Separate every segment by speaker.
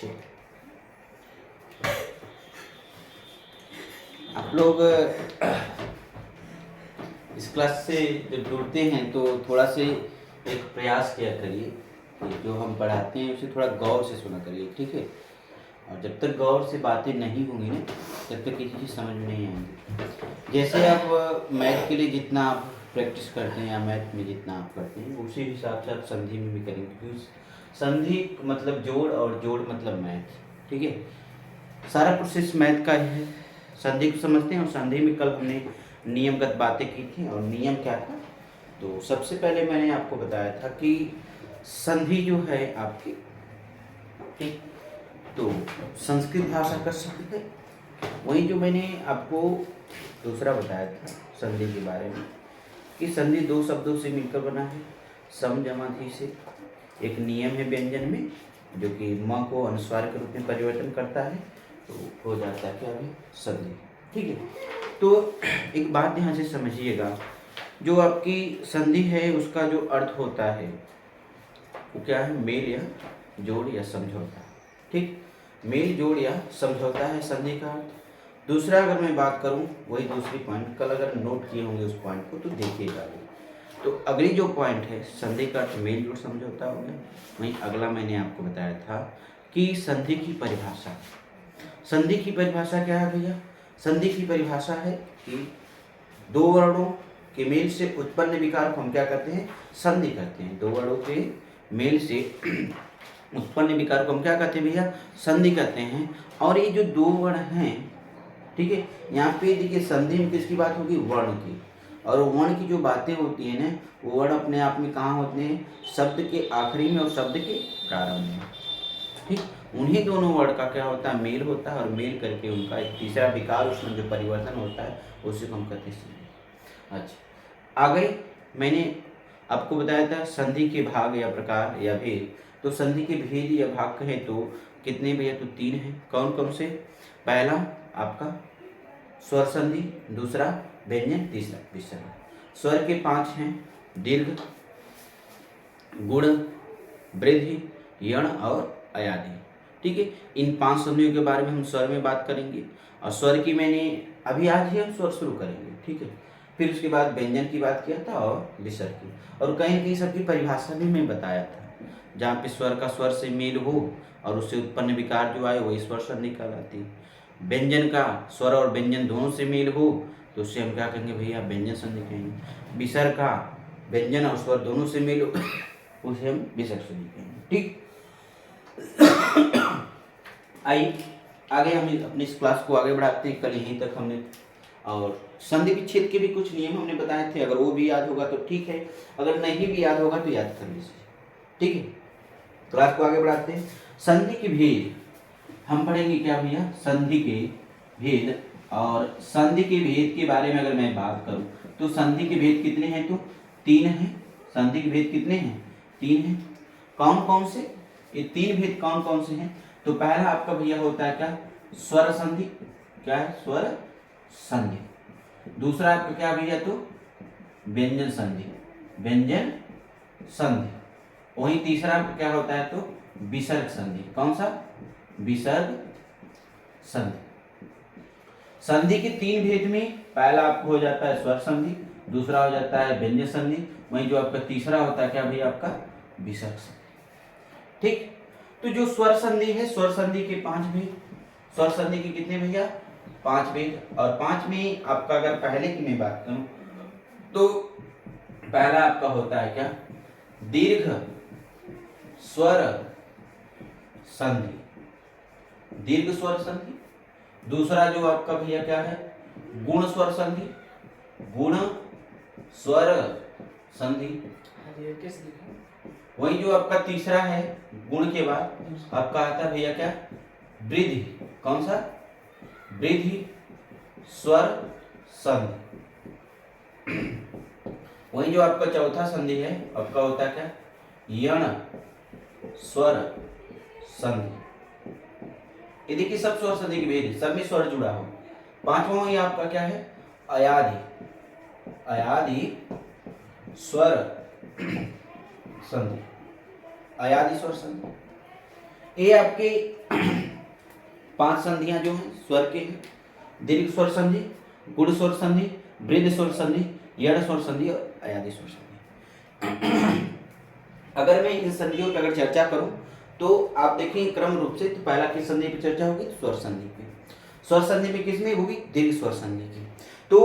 Speaker 1: चलिए, आप लोग इस क्लास से जब जुड़ते हैं तो थोड़ा से एक प्रयास किया करिए कि जो हम पढ़ाते हैं उसे थोड़ा गौर से सुना करिए, ठीक है। और जब तक गौर से बातें नहीं होंगी ना, तब तक किसी चीज़ समझ में नहीं आएंगी। जैसे आप मैथ के लिए जितना आप प्रैक्टिस करते हैं या मैथ में जितना आप करते हैं, उसी हिसाब से आप संधि में भी करेंगे, क्योंकि संधि मतलब जोड़ और जोड़ मतलब मैथ, ठीक है। सारा प्रोसेस मैथ का ही है। संधि को समझते हैं, और संधि में कल हमने नियमगत बातें की थी। और नियम क्या था, तो सबसे पहले मैंने आपको बताया था कि संधि जो है आपकी, ठीक, तो संस्कृत भाषा का शब्द है। वही जो मैंने आपको दूसरा बताया था संधि के बारे में, कि संधि दो शब्दों से मिलकर बना है, सम जमा धी से। एक नियम है व्यंजन में, जो कि म को अनुस्वार के रूप में परिवर्तन करता है, तो हो जाता है क्या भी संधि, ठीक है। तो एक बात यहाँ से समझिएगा, जो आपकी संधि है उसका जो अर्थ होता है वो क्या है, मेल या जोड़ या समझौता, ठीक। मेल जोड़ या समझौता है संधि का अर्थ। दूसरा अगर मैं बात करूं, वही दूसरी पॉइंट, कल अगर नोट किए होंगे उस पॉइंट को तो देखिएगा। तो अगली जो पॉइंट है, संधि का अर्थ मेल जोड़ समझौता हो गया। वहीं अगला मैंने आपको बताया था कि संधि की परिभाषा। संधि की परिभाषा क्या है भैया, संधि की परिभाषा है कि दो वर्णों के मेल से उत्पन्न विकार को हम क्या करते हैं, संधि करते हैं। दो वर्णों के मेल से उत्पन्न विकार को हम क्या कहते हैं भैया, संधि करते हैं। और ये जो दो वर्ण हैं, ठीक है, यहाँ पे देखिए संधि में किसकी बात होगी, वर्ण की। और वर्ण की जो बातें होती है ना, वो वर्ण अपने आप में कहाँ होते हैं, शब्द के आखिरी में और शब्द के प्रारंभ में, ठीक। उन्हीं दोनों वर्ड का क्या होता है, मेल होता है। और मेल करके उनका एक तीसरा विकार, उसमें जो परिवर्तन होता है, उसे हम कहते हैं संधि। अच्छा, आ गई, मैंने आपको बताया था संधि के भाग या प्रकार या भेद। तो संधि के भेद या भाग कहें तो कितने भैया, तो तीन हैं। कौन कौन से, पहला आपका स्वर संधि, दूसरा व्यंजन, तीसरा विसर्ग। स्वर के 5 हैं, दीर्घ, गुण, वृद्धि, यण और अयाधि, ठीक है। इन 5 संधियों के बारे में हम स्वर में बात करेंगे। और स्वर की मैंने अभी आज ही हम स्वर शुरू करेंगे, ठीक है। फिर उसके बाद व्यंजन की बात किया था और विसर्ग की। और कहीं न कहीं सबकी परिभाषा भी मैं बताया था, जहाँ पे स्वर का स्वर से मेल हो और उससे उत्पन्न विकार जो आए वही स्वर संधि कहलाती है। व्यंजन का स्वर और व्यंजन दोनों से मेल हो तो उससे हम क्या कहेंगे भैया, व्यंजन संधि कहेंगे। विसर्ग का व्यंजन और स्वर दोनों से मेल हो उसे हम विसर्ग संधि कहेंगे, ठीक। आइए आगे हम अपनी इस क्लास को आगे बढ़ाते हैं। कल यहीं तक हमने, और संधि विच्छेद के भी कुछ नियम हमने बताए थे। अगर वो भी याद होगा तो ठीक है, अगर नहीं भी याद होगा तो याद कर लीजिए, ठीक है। क्लास को आगे बढ़ाते हैं। संधि के भेद हम पढ़ेंगे क्या भैया, संधि के भेद। और संधि के भेद के बारे में अगर मैं बात करूं तो संधि के भेद कितने हैं, तो 3 हैं। संधि के भेद कितने हैं, 3 हैं। कौन कौन से, ये 3 भेद कौन कौन से हैं, तो पहला आपका भैया होता है क्या, स्वर संधि। क्या है, स्वर संधि। दूसरा आपका क्या भैया, तो व्यंजन संधि, व्यंजन संधि। वही तीसरा आपका क्या होता है, तो विसर्ग संधि। कौन सा, विसर्ग संधि। संधि के 3 भेद में पहला आपको हो जाता है स्वर संधि, दूसरा हो जाता है व्यंजन संधि, वहीं जो आपका तीसरा होता है क्या भैया, आपका विसर्ग संधि, ठीक। तो जो स्वर संधि है, स्वर संधि के 5 भेद। स्वर संधि के कितने भैया, 5 भेद। और 5 में आपका अगर पहले की मैं बात करूं तो पहला आपका होता है क्या, दीर्घ स्वर संधि, दीर्घ स्वर संधि। दूसरा जो आपका भैया क्या है, गुण स्वर संधि, गुण स्वर संधि। वही जो आपका तीसरा है, गुण के बाद आपका आता है भैया क्या, वृद्धि। कौन सा, वृद्धि स्वर संधि। वही जो आपका चौथा संधि है आपका होता है क्या, यण स्वर संधि। ये देखिए सब स्वर संधि के भेद, सब में स्वर जुड़ा हो। पांचवा ये आपका क्या है, अयाधि, अयाधि स्वर संधि, अयाधि स्वर संधि। ये आपके 5 संधियां जो हैं स्वर के हैं, दीर्घ स्वर संधि, गुण स्वर संधि, वृद्ध स्वर संधि, यड़ स्वर संधि और अयादि स्वर संधि। अगर मैं इन संधियों पर अगर चर्चा करूं तो आप देखिए क्रम रूप से, तो पहला किस संधि पर चर्चा होगी? स्वर संधि पे। स्वर संधि में किसमें होगी? दीर्घ स्वर संधि की। तो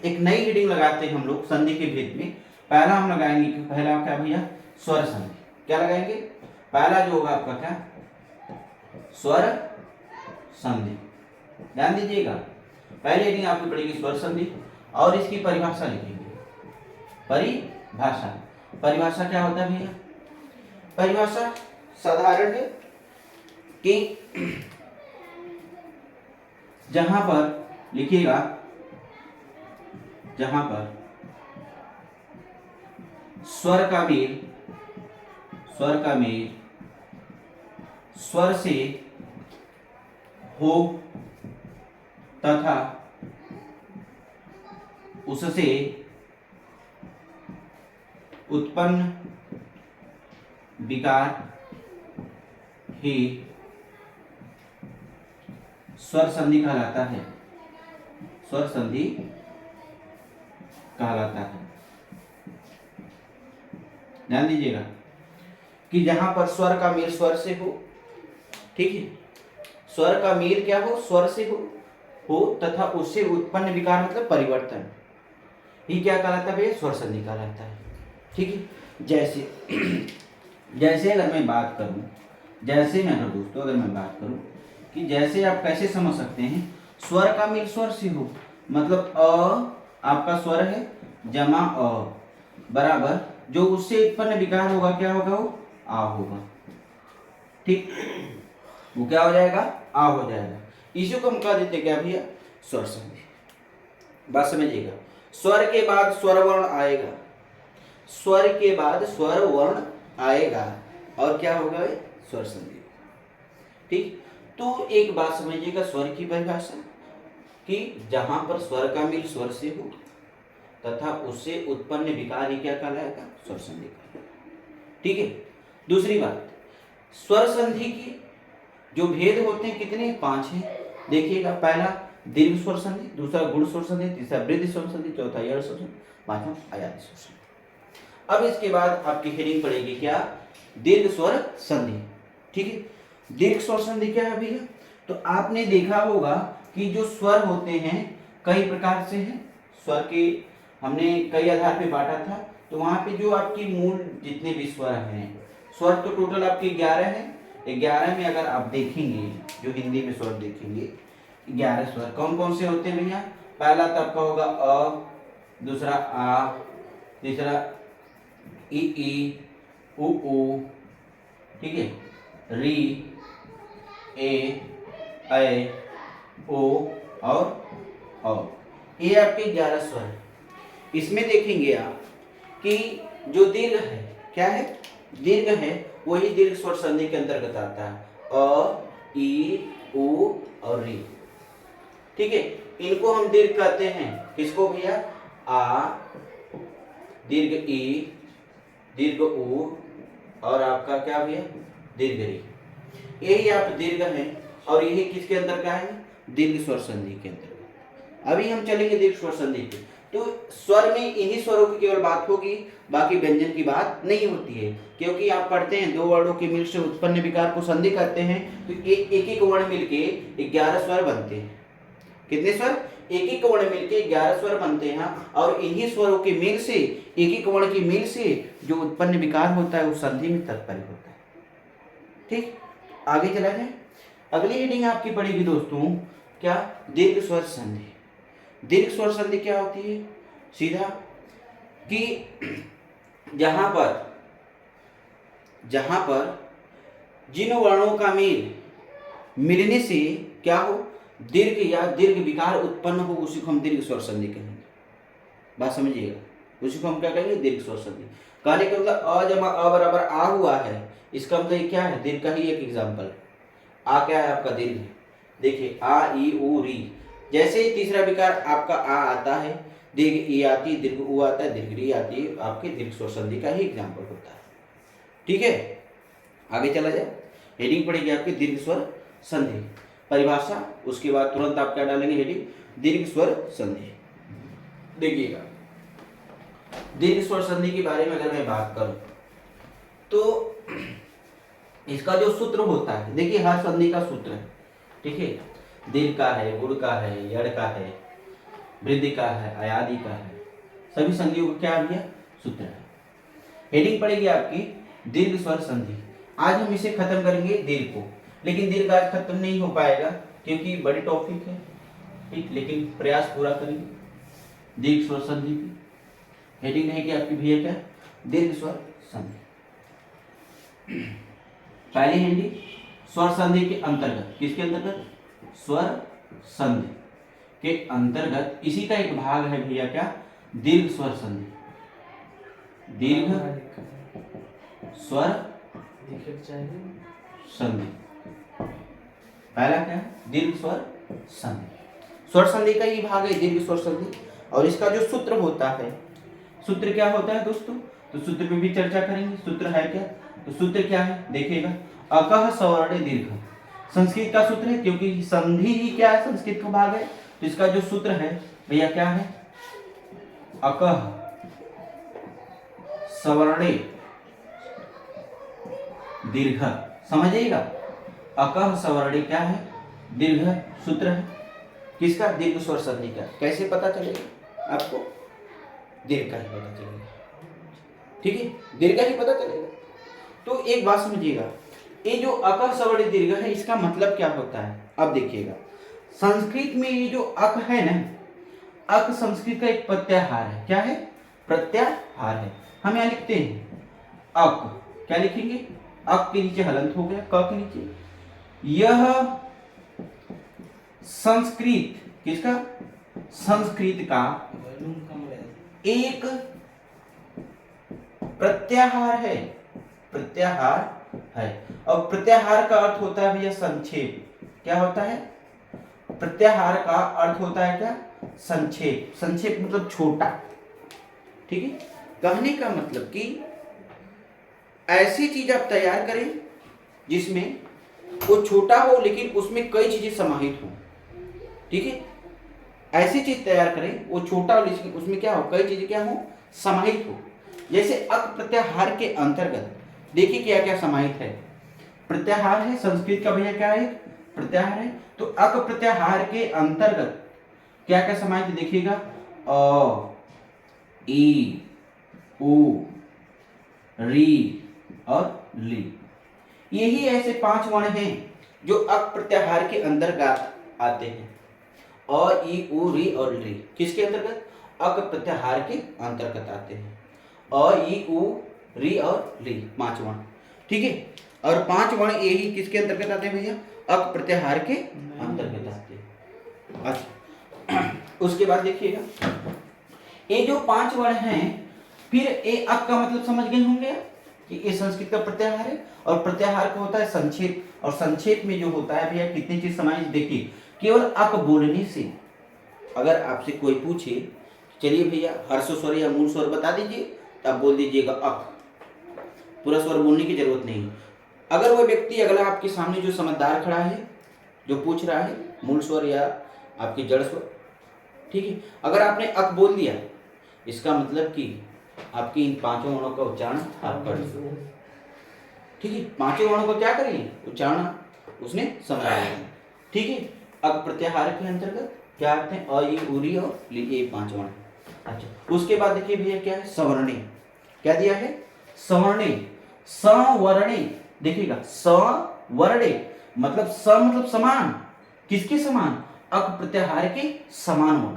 Speaker 1: एक नई रीडिंग लगाते हैं हम लोग संधि के भेद में। पहला हम लगाएंगे कि पहला क्या भैया? स्वर संधि। क्या लगाएंगे? पहला जो होगा आपका क्या? स्वर संधि। ध्यान दीजिएगा, पहली रीडिंग आपकी पड़ेगी स्वर संधि और इसकी परिभाषा लिखेंगे। परिभाषा क्या होता है भैया? परिभाषा साधारण है कि जहां पर लिखिएगा, जहां पर स्वर का मेल स्वर से हो तथा उससे उत्पन्न विकार ही स्वर संधि कहलाता है। स्वर संधि कहलाता है। ध्यान दीजिएगा कि जहां पर स्वर का मेल स्वर से हो, ठीक है, स्वर का मेल क्या हो? स्वर से हो तथा उससे उत्पन्न विकार मतलब परिवर्तन, ये क्या कहलाता है? स्वर संधि कहलाता है। ठीक है, जैसे अगर मैं बात करूं, अगर मैं बात करूं कि जैसे आप कैसे समझ सकते हैं, स्वर का मेल स्वर से हो मतलब अ आपका स्वर है जमा अ बराबर जो उससे उत्पन्न विकार होगा क्या होगा? वो आ होगा। ठीक, वो क्या हो जाएगा? आ हो जाएगा। इसी को हम कह देते क्या भैया? स्वर संधि। बात समझिएगा, स्वर के बाद स्वर वर्ण आएगा, स्वर के बाद स्वर वर्ण आएगा और क्या होगा? स्वर संधि। ठीक, तो एक बात समझिएगा स्वर की परिभाषा कि जहां पर स्वर का मेल स्वर से हो तथा उससे उत्पन्न विकार ही क्या कहलाएगा? स्वर संधि। ठीक है, दूसरी बात, स्वर संधि की जो भेद होते हैं कितने? 5 हैं। देखिएगा, पहला दीर्घ स्वर संधि, दूसरा गुण स्वर संधि, तीसरा वृद्ध स्वर संधि, चौथा यड़ स्वर संधि, पांचवा अयादि स्वर संधि। अब इसके बाद आपकी हेडिंग पड़ेगी क्या? दीर्घ स्वर संधि। ठीक है, दीर्घ स्वर संधि क्या है भैया? तो आपने देखा होगा कि जो स्वर होते हैं कई प्रकार से हैं। स्वर के हमने कई आधार पे बांटा था, तो वहां पे जो आपकी मूल जितने भी स्वर हैं, स्वर तो टोटल आपके 11 हैं। 11 में अगर आप देखेंगे, जो हिंदी में स्वर देखेंगे, 11 स्वर कौन कौन से होते हैं भैया? पहला तो आपका होगा अ, दूसरा आ, तीसरा ई उ, ठीक है, री, ए, ऐ, ओ और औ। ये आपके 11 स्वर हैं। इसमें देखेंगे आप कि जो दीर्घ है क्या है? दीर्घ है, वही दीर्घ स्वर संधि के अंतर्गत आता है। अ, ई, उ और री। ठीक है, इनको हम दीर्घ कहते हैं। किसको भैया? आ, दीर्घ ई, दीर्घ उ और आपका क्या भैया? दीर्घ री। यही आप दीर्घ है और यही किसके अंदर का है? दीर्घ स्वर संधि के अंतर्गत। अभी हम चलेंगे दीर्घ स्वर संधि पे। तो स्वर में इन्हीं स्वरों की केवल बात होगी, बाकी व्यंजन की बात नहीं होती है, क्योंकि आप पढ़ते हैं 2 वर्णों के मिल से उत्पन्न विकार को संधि करते हैं, तो एक एक वर्ण मिलके 11 स्वर बनते हैं। कितने स्वर? एक एक वर्ण मिलके 11 स्वर बनते हैं और इन्हीं स्वरों के मेल से, एक एक वर्ण के मेल से जो उत्पन्न विकार होता है वो संधि में तात्पर्य होता है। ठीक, आगे चला जाए। अगली रीडिंग आपकी पड़ेगी दोस्तों क्या? दीर्घ स्वर संधि। दीर्घ स्वर संधि क्या होती है? सीधा कि जहां पर जिन वर्णों का मेल मिलने से क्या हो? दीर्घ या दीर्घ विकार उत्पन्न हो, उसी को हम दीर्घ स्वर संधि कहेंगे। बात समझिएगा, उसी को हम क्या कहेंगे? दीर्घ स्वर संधि। कहने का मतलब अ जमा अ बराबर आ हुआ है, इसका मतलब क्या है? दीर्घ का ही एक एग्जाम्पल। आ क्या है? आपका दीर्घ है। देखिए आ, ई, उ, री। जैसे ही तीसरा विकार आपका आ आता है, दीर्घ ई आती है, दीर्घ उ आता है, दीर्घ री आती है, आपके दीर्घ स्वर संधि का ही एग्जाम्पल होता है। ठीक है, आगे चला जाए। हेडिंग पड़ेगी आपकी दीर्घ स्वर संधि परिभाषा, उसके बाद तुरंत आप क्या डालेंगे हेडिंग दीर्घ स्वर संधि। देखिएगा दीर्घ स्वर संधि के बारे में अगर मैं बात करूं तो इसका जो सूत्र होता है, देखिए हर संधि का सूत्र है, ठीक है, दीर्घ का है, गुण का है, यड़ का है, वृद्धि का है, अयादि का है, सभी संधियों का क्या भैया सूत्र है। हेडिंग पड़ेगी आपकी दीर्घ स्वर संधि। आज हम इसे खत्म करेंगे दीर्घ को, लेकिन दीर्घ आज खत्म नहीं हो पाएगा क्योंकि बड़ी टॉपिक है, ठीक, लेकिन प्रयास पूरा करेंगे। दीर्घ स्वर संधि की हेडिंग रहेगी आपकी भैया क्या दीर्घ स्वर संधि। पहली हेडिंग स्वर संधि के अंतर्गत, किसके अंतर्गत स्वर संधि के अंतर्गत इसी का एक भाग है भैया क्या दीर्घ स्वर संधि। दीर्घ स्वर संधि पहला क्या है दीर्घ स्वर संधि। स्वर संधि का ही भाग है दीर्घ स्वर संधि, और इसका जो सूत्र होता है, सूत्र क्या होता है दोस्तों, तो सूत्र पे भी चर्चा करेंगे। सूत्र है क्या, तो सूत्र क्या है देखिएगा अकह सवर्ण दीर्घ, संस्कृत का सूत्र है क्योंकि संधि ही क्या है संस्कृत का भाग है, तो इसका जो सूत्र है भैया क्या है अकह सवर्णे दीर्घ। समझिएगा अकह सवर्णे क्या है दीर्घ सूत्र है किसका दीर्घ स्वर संधि का। कैसे पता चलेगा आपको, दीर्घ का ही पता चलेगा, ठीक है, दीर्घ का ही पता चलेगा। तो एक बात समझिएगा, ये जो अकह सवर्णे दीर्घ है इसका मतलब क्या होता है। अब देखिएगा संस्कृत में ये जो अक है ना, अक संस्कृत का एक प्रत्याहार है। क्या है प्रत्याहार है। हम यहाँ लिखते हैं अक, क्या लिखेंगे अक के नीचे हलंत हो गया, क के नीचे। यह संस्कृत किसका संस्कृत का एक प्रत्याहार है, प्रत्याहार है। और प्रत्याहार का अर्थ होता है भैया संक्षेप। क्या होता है प्रत्याहार का अर्थ होता है क्या संक्षेप। संक्षेप मतलब छोटा, ठीक है। कहने का मतलब कि ऐसी चीज आप तैयार करें जिसमें वो छोटा हो लेकिन उसमें कई चीजें समाहित हो, ठीक है। ऐसी चीज तैयार करें वो छोटा हो लेकिन उसमें क्या हो कई चीजें क्या हो समाहित हो। जैसे अक प्रत्याहार के अंतर्गत देखिए क्या क्या समाहित है। प्रत्याहार है संस्कृत का भैया क्या है प्रत्याहार है, तो अक प्रत्याहार के अंतर्गत क्या क्या समाहित देखिएगा अ ई उ री और ली। यही ऐसे 5 वर्ण हैं जो अक प्रत्याहार के अंतर्गत आते हैं। अ ई उ री और ली किसके अंतर्गत अक प्रत्याहार के अंतर्गत आते हैं। अ ई उ री और ली 5 वर्ण, ठीक है। और 5 वर्ण यही किसके अंतर्गत आते हैं भैया अक प्रत्याहार के अंतर्गत आते हैं। अच्छा उसके बाद देखिएगा ये जो 5 वर्ण हैं, फिर ये अक का मतलब समझ गए होंगे कि ये संस्कृत का प्रत्याहार है और प्रत्याहार का होता है संक्षेप। और संक्षेप में जो होता है भैया कितनी चीज समाहित देखिए। केवल अक बोलने से अगर आपसे कोई पूछे चलिए भैया हर्ष स्वर या मूल स्वर बता दीजिए, तो आप बोल दीजिएगा अक, पूरा स्वर बोलने की जरूरत नहीं। अगर वो व्यक्ति अगला आपके सामने जो समझदार खड़ा है जो पूछ रहा है मूल स्वर या आपके जड़ स्वर, ठीक है, अगर आपने अक बोल दिया इसका मतलब कि आपकी इन 5 वर्णों का उच्चारण आप कर सकते, ठीक है। 5 वर्णों को क्या करेंगे उच्चारण उसने समझा लिया, ठीक है। अक प्रत्याहार के अंतर्गत क्या आते हैं अ ई उ री और ली, ये 5 वर्ण। अच्छा उसके बाद देखिए भैया क्या है सवर्णे। क्या दिया है सवर्णे, सवर्णे देखिएगा सवर्णे मतलब स मतलब समान, किसके समान अक प्रत्याहार के समान वर्ण।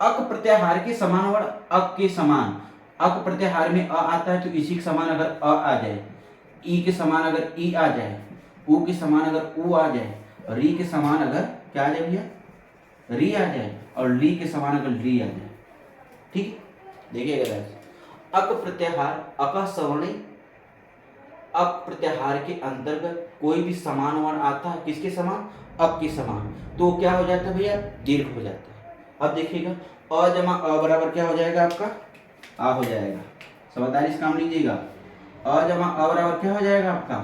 Speaker 1: अक प्रत्याहार के समान वर्ण अक के समान। अक प्रत्याहार में अ आता है तो इसी के समान अगर अ आ जाए, ई के समान अगर ई आ जाए, उ के समान अगर उ आ जाए, री के समान अगर क्या आ जाए भैया री आ जाए, और ली के समान अगर ली आ जाए, ठीक देखिएगा अक प्रत्याहार अक सवर्णे अक प्रत्याहार के अंतर्गत कोई भी समान वर्ण आता है किसके समान अक के समान, तो क्या हो जाता है भैया दीर्घ हो जाता है। अब देखिएगा अ जमा अ बराबर क्या हो जाएगा आपका आ हो जाएगा। समझदारी से काम लीजिएगा। अ जमा अ बराबर क्या हो जाएगा आपका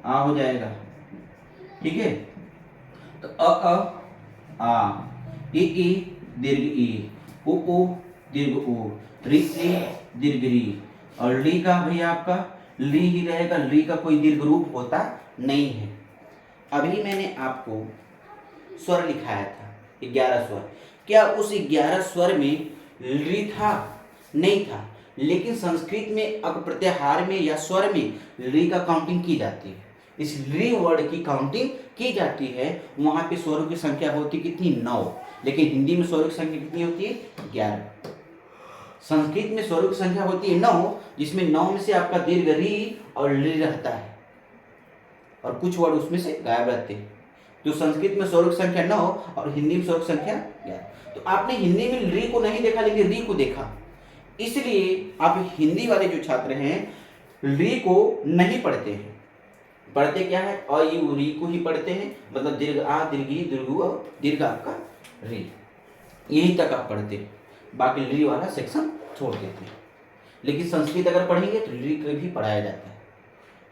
Speaker 1: आ हो जाएगा, ठीक है। तो अ आ, ई दीर्घ ई, उ दीर्घ उ, री दीर्घ री, और ली का भैया आपका ली ही रहेगा, ली का कोई दीर्घ रूप होता नहीं है। अभी मैंने आपको स्वर लिखाया था 11 स्वर, क्या उस 11 स्वर में ली था? नहीं था, लेकिन संस्कृत में अक प्रत्याहार में या स्वर में ली का काउंटिंग की जाती है। इस ली वर्ड की काउंटिंग की जाती है। वहां पे स्वरों की संख्या होती कितनी? 9, लेकिन हिंदी में स्वरों की संख्या कितनी होती है? 11। संस्कृत में स्वरों की संख्या होती है 9, जिसमें 9 में से आपका दीर्घ री और ली रहता है, और कुछ वर्ड उसमें से गायब रहते हैं। तो संस्कृत में स्वरों की संख्या 9 और हिंदी में स्वरों की संख्या 11। तो आपने हिंदी में री को नहीं देखा, लेकिन री को देखा, इसलिए आप हिंदी वाले जो छात्र हैं री को नहीं पढ़ते हैं। पढ़ते क्या है? अ यू री को ही पढ़ते हैं, मतलब दीर्घ आ दीर्घ ई दीर्घ उ और दीर्घ आपका री, यही तक आप पढ़ते हैं। बाकी री वाला सेक्शन छोड़ देते हैं। लेकिन संस्कृत अगर पढ़ेंगे तो री को भी पढ़ाया जाता है,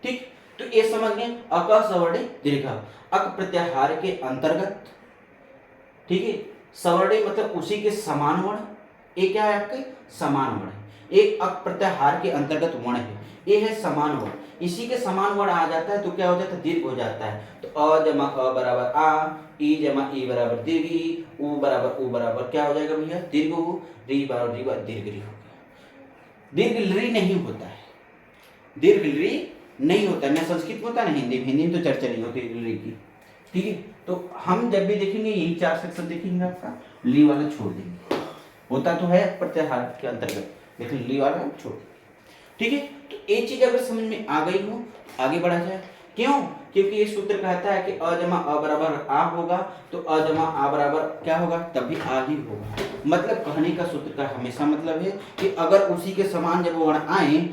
Speaker 1: ठीक। तो ये समझ गए अक सवर्णे दीर्घ, अक प्रत्याहार के अंतर्गत, ठीक है। सवर्णे मतलब उसी के समान वर्ण, ये क्या है? आपके समान वर्ण है। एक अक प्रत्याहार के अंतर्गत वर्ण है, ये है समान वर्ण। इसी के समान वर्ण आ जाता है तो क्या हो जाता है? दीर्घ हो जाता है। तो अ जमा अ बराबर आ, ई जमा ई बराबर दीर्घ ई, उ बराबर क्या हो जाएगा भैया? दीर्घ उ, री बराबर दीर्घ री हो गया। दीर्घ री नहीं होता है, दीर्घ री नहीं होता है। मैं संस्कृत में होता है ना, हिंदी में तो चर्चा नहीं होती ली की, ठीक है। तो हम जब भी देखेंगे यही 4 सेक्शन देखेंगे, आपका ली वाला छोड़ देंगे। होता तो है प्रत्याहार के अंतर्गत, लेकिन ली वाला हम छोड़ देंगे, ठीक है। तो एक चीज अगर समझ में आ गई हो आगे बढ़ा जाए। क्यों? क्योंकि ये सूत्र कहता है कि अ जमा अ बराबर आ होगा, तो अ जमा आ बराबर क्या होगा? तब भी आ ही होगा। मतलब कहने का सूत्र का हमेशा मतलब है कि अगर उसी के समान जब वर्ण आए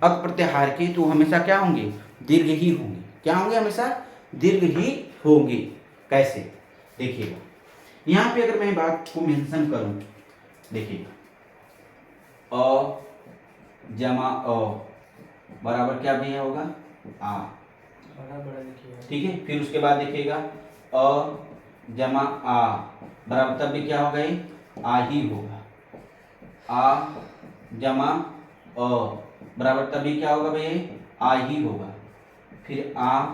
Speaker 1: अक प्रत्याहार के, तो हमेशा क्या होंगे? दीर्घ ही होंगे। क्या होंगे? हमेशा दीर्घ ही होंगे। कैसे? देखिएगा, यहां पे अगर मैं बात को मेंशन करूं, देखिएगा अ जमा अ बराबर क्या भैया होगा? आ, ठीक है। फिर उसके बाद देखिएगा अ जमा आ बराबर तब भी क्या होगा? ये आ ही होगा। आ जमा अ बराबर तभी क्या होगा भैया? आ ही होगा। फिर आ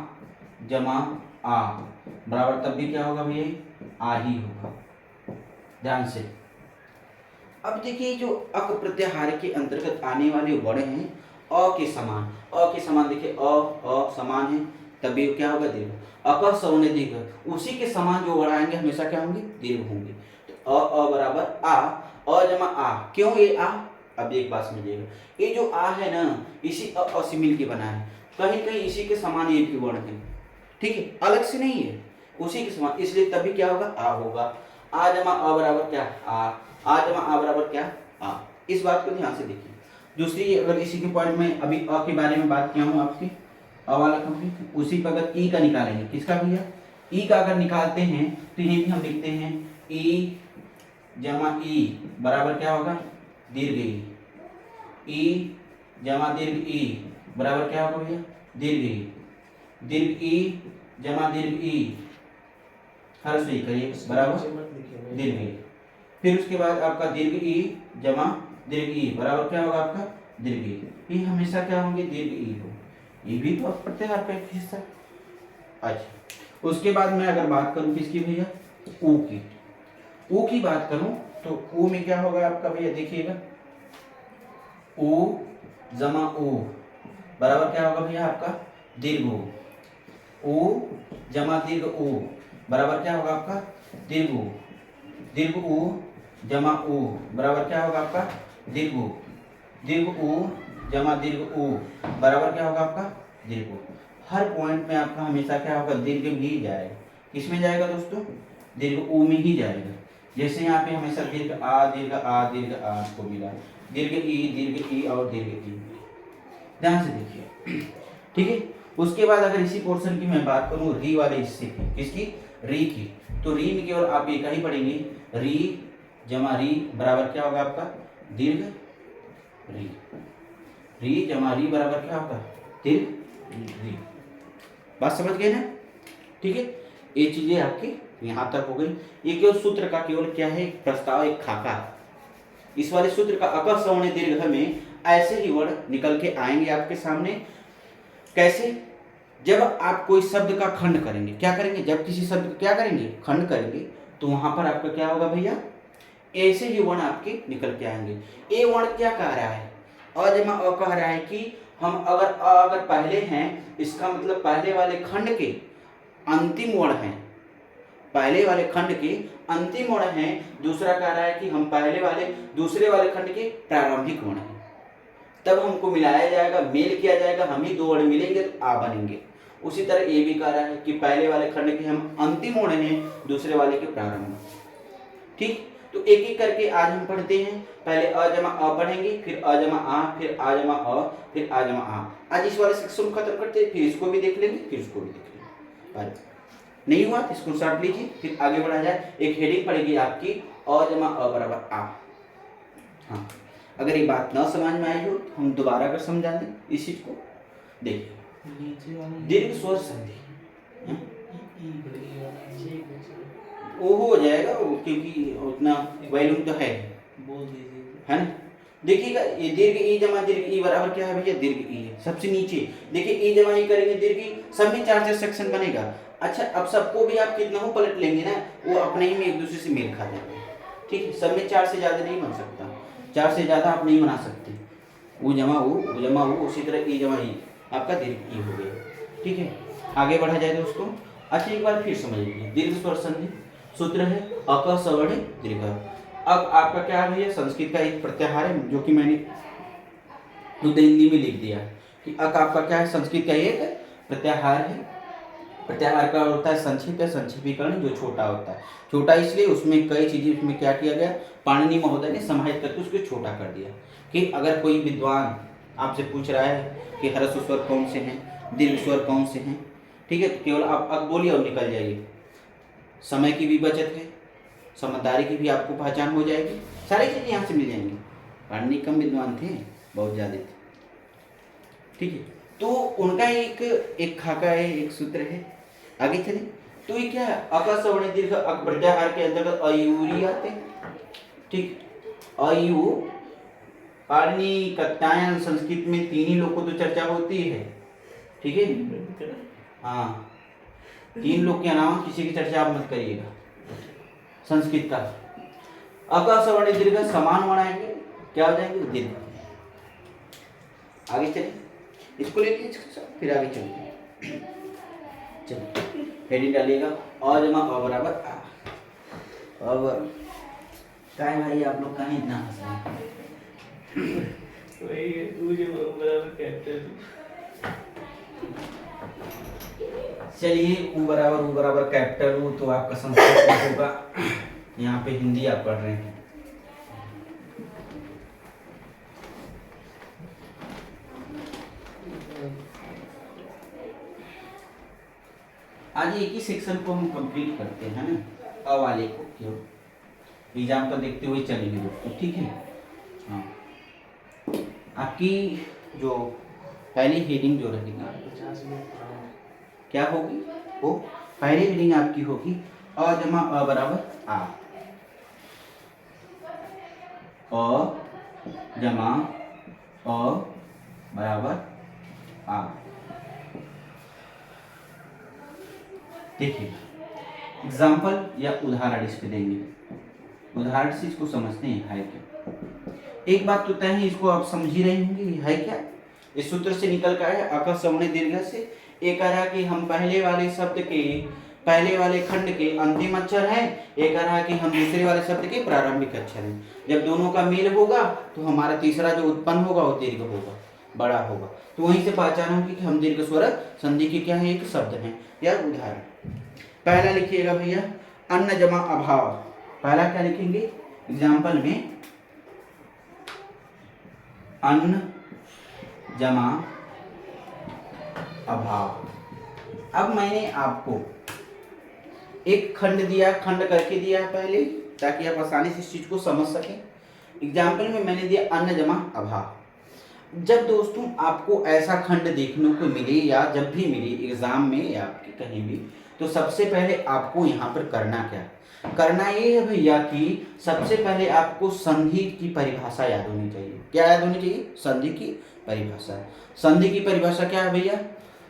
Speaker 1: जमा आ बराबर तब भी क्या होगा भैया? आ ही होगा। ध्यान से अब देखिए, जो अक प्रत्याहार के अंतर्गत आने वाले वर्ण हैं अ के समान, अ के समान देखिए अ समान है, तभी क्या होगा? दीर्घ। अक सवर्णे दीर्घ, उसी के समान जो वर्ण आएंगे हमेशा क्या होंगे? दीर्घ होंगे। तो अ बराबर आ, अ जमा आ, क्यों ये आ? अब एक बात समझिएगा, ये जो आ है ना, इसी अ से मिल के बना है, कहीं कहीं इसी के समान ये भी वर्ण है, ठीक है, अलग से नहीं है, उसी के समान, इसलिए तभी क्या होगा? आ होगा। आ जमा अ बराबर क्या? आ जमा आ बराबर क्या? आ। इस बात को ध्यान से देखिए। दूसरी, अगर इसी के पॉइंट में अभी अ के बारे में बात किया हूं आपकी, अ वाला कंप्लीट, उसी पर अगर ई का निकालेंगे, किसका भैया? ई का अगर निकालते हैं तो ये भी हम लिखते हैं ई जमा ई बराबर क्या होगा? दीर्घ ई। ई जमा दीर्घ ई बराबर क्या होगा भैया? दीर्घ ई। दीर्घ ई जमा दीर्घ ई, हर सही करिए, बराबर दीर्घ ई। फिर उसके बाद आपका दीर्घ ई जमा दीर्घ ई बराबर क्या होगा? आपका दीर्घ ई। ये हमेशा क्या होंगे? दीर्घ ई हो। ये भी तो प्रत्याहार का एक हिस्सा। अच्छा, उसके बाद मैं अगर बात करूं किसकी भैया? ऊ की। ऊ की बात करूं तो ऊ में क्या होगा आपका भैया? देखिएगा ऊ जमा ऊ बराबर क्या होगा भैया? आपका दीर्घ ऊ। ऊ जमा दीर्घ ऊ बराबर क्या होगा? आपका दीर्घ ऊ। दीर्घ ऊ जमा ऊ बराबर क्या होगा? आपका दीर्घ ऊ। दीर्घ ऊ जमा दीर्घ ऊ बराबर क्या होगा? आपका दीर्घ ऊ। हर पॉइंट में आपका हमेशा क्या होगा? दीर्घ में ही जाएगा। किसमें जाएगा दोस्तों? दीर्घ ऊ में ही जाएगा। जैसे यहाँ पे हमेशा दीर्घ आ को मिला, दीर्घ ई और दीर्घ ई। ध्यान से देखिए, ठीक है। उसके बाद अगर इसी पोर्शन की मैं बात करूं री वाले हिस्से की, किसकी? री की, तो री में केवल आप ये ही पढ़ेंगे, री जमा री बराबर क्या होगा? आपका दीर्घ री। री जमा री बराबर क्या होगा? दीर्घ री। बात समझ गए ना? ठीक है, ये चीजें आपकी यहाँ तक हो गई। ये केवल सूत्र का केवल क्या है, एक प्रस्ताव, एक खाका है। इस वाले सूत्र का अक सवर्ण दीर्घ में ऐसे ही वर्ण निकल के आएंगे आपके सामने। कैसे? जब आप कोई शब्द का खंड करेंगे, क्या करेंगे, जब किसी शब्द का क्या करेंगे, खंड करेंगे, तो वहां पर आपका क्या होगा भैया, ऐसे ही वर्ण आपके निकल के आएंगे। ये वर्ण क्या कह रहा है, अ जमा अ कह रहा है कि हम अगर अगर पहले हैं, इसका मतलब पहले वाले खंड के अंतिम वर्ण हैं, पहले वाले खंड के अंतिम वर्ण हैं। दूसरा कह रहा है कि हम पहले वाले दूसरे वाले खंड के प्रारंभिक वर्ण हैं। तब हमको मिलाया जाएगा, मेल किया जाएगा, हम ही दो वर्ण मिलेंगे तो आ बनेंगे। उसी तरह ये भी कह रहा है कि पहले वाले खंड के हम अंतिम वर्ण हैं, दूसरे वाले के प्रारंभ। ठीक, तो एक एक करके आज हम पढ़ते हैं। पहले अ जमा अ पढ़ेंगे, फिर अ जमा आ, फिर आ जमा अ, फिर आ जमा आ। आज इस वाले सेक्शन को खत्म करते हैं, फिर इसको भी देख लेंगे, फिर इसको भी देख लेंगे। नहीं हुआ तो इसको साट लीजिए, फिर आगे बढ़ा जाए। एक हेडिंग पड़ेगी आपकी अ जमा अ बराबर आ। हाँ, अगर ये बात ना समझ में आई हो तो हम दोबारा अगर समझा दें इस चीज को। देखिए, दीर्घ स्वर संधि वो हो जाएगा, क्योंकि उतना वैल्यूम तो है, बोल दीजिए, है ना। देखिएगा, ये दीर्घ ई जमा दीर्घ ई बराबर क्या है भैया, दीर्घ ई है। सबसे नीचे देखिए, ई जमा ई करेंगे दीर्घ ई, सब में 4 सेक्शन बनेगा। अच्छा, अब सबको भी आप कितना हो पलट लेंगे ना, वो अपने ही में एक दूसरे से मेल खा जाएंगे। ठीक है, सब में 4 से ज्यादा नहीं बन सकता, 4 से ज्यादा आप नहीं बना सकते। वो जमा वो जमा वो, उसी तरह ई जमा ई आपका दीर्घ ई हो गया। ठीक है, आगे बढ़ा जाए दोस्तों। अच्छा, एक बार फिर समझ लीजिए, दीर्घ स्वर संधि सूत्र है अक सवर्ण दीर्घ। अब आपका क्या है भैया, संस्कृत का एक प्रत्याहार है, जो कि मैंने हिंदी में लिख दिया कि अक आपका क्या है, संस्कृत का एक प्रत्याहार है। प्रत्याहार का होता है संक्षिप्त या संक्षिप्तीकरण, जो छोटा होता है। छोटा इसलिए उसमें कई चीजें, उसमें क्या किया गया, पाणिनि महोदय ने समाहित करके उसको छोटा कर दिया। कि अगर कोई विद्वान आपसे पूछ रहा है कि ह्रस्व स्वर कौन से हैं, दीर्घ स्वर कौन से हैं, ठीक है, तो केवल आप अक बोलिए और निकल जाइए। समय की भी बचत है, समझदारी की भी आपको पहचान हो जाएगी, सारी चीजें यहाँ से मिल जाएंगी। पाणिनि कम विद्वान थे, बहुत ज्यादा थे। ठीक है, तो उनका एक खाका है, एक सूत्र है। आगे चले तो ये क्या है, अक सवर्ण दीर्घ अक प्रत्याहार के अंतर्गत अयूरी आते। ठीक, अयु पाणिनि कात्यायन संस्कृत में 3 ही लोग को तो चर्चा होती है। ठीक है, हाँ, 3 लोग के अलावा किसी की चर्चा आप मत करिएगा संस्कृत का। अक सवर्ण दीर्घ समान वर्ण आएंगे, क्या हो जाएंगे, दीर्घ। आगे चले, इसको ले लीजिए, फिर आगे चलते हैं। चलो, हेडिंग डालिएगा अ जमा अ बराबर आ। अब काय भाई आप लोग कहीं इतना हंस रहे हैं?
Speaker 2: वही उ जमा बराबर कैपिटल।
Speaker 1: चलिए, उ बराबर कैपिटल उ तो आपका संस्कृत में होगा, यहाँ पे हिंदी आप पढ़ रहे हैं। आज एक ही सेक्शन को हम कंप्लीट करते हैं ना, अ वाले को, क्यों एग्जाम्पल देखते हुए चलेंगे दोस्तों। ठीक है, हाँ, आपकी जो पहली हेडिंग जो रहेगी क्या होगी, वो पहली हेडिंग आपकी होगी अ जमा अ बराबर आ। अ जमा अ बराबर आ। देखिए, एग्जाम्पल या उदाहरण इस पे देंगे, उदाहरण से इसको समझते हैं है क्या। एक बात तो तय है, इसको आप समझ ही रहे होंगे है क्या। इस सूत्र से निकल कर आया अक सवर्ण दीर्घ से, एक कह रहा कि हम पहले वाले शब्द के पहले वाले खंड के अंतिम अक्षर हैं, एक कह रहा कि हम दूसरे वाले शब्द के प्रारंभिक अक्षर हैं। जब दोनों का मेल होगा तो हमारा तीसरा जो उत्पन्न होगा वो दीर्घ होगा, बड़ा होगा। तो वहीं से पहचान होगी कि हम दीर्घ स्वर संधि के क्या है, एक शब्द हैं या उदाहरण। पहला लिखिएगा भैया अन्न जमा अभाव। पहला क्या लिखेंगे एग्जाम्पल में, अन्न जमा अभाव। अब मैंने आपको एक खंड दिया, खंड करके दिया है पहले, ताकि आप आसानी से इस चीज को समझ सकें। एग्जाम्पल में मैंने दिया अन्न जमा अभाव। जब दोस्तों आपको ऐसा खंड देखने को मिले या जब भी मिले एग्जाम में या आपके कहीं भी, तो सबसे पहले आपको यहाँ पर करना क्या है? करना ये है भैया कि सबसे पहले आपको संधि की परिभाषा याद होनी चाहिए। क्या याद होनी चाहिए? संधि की परिभाषा। संधि की परिभाषा क्या है भैया?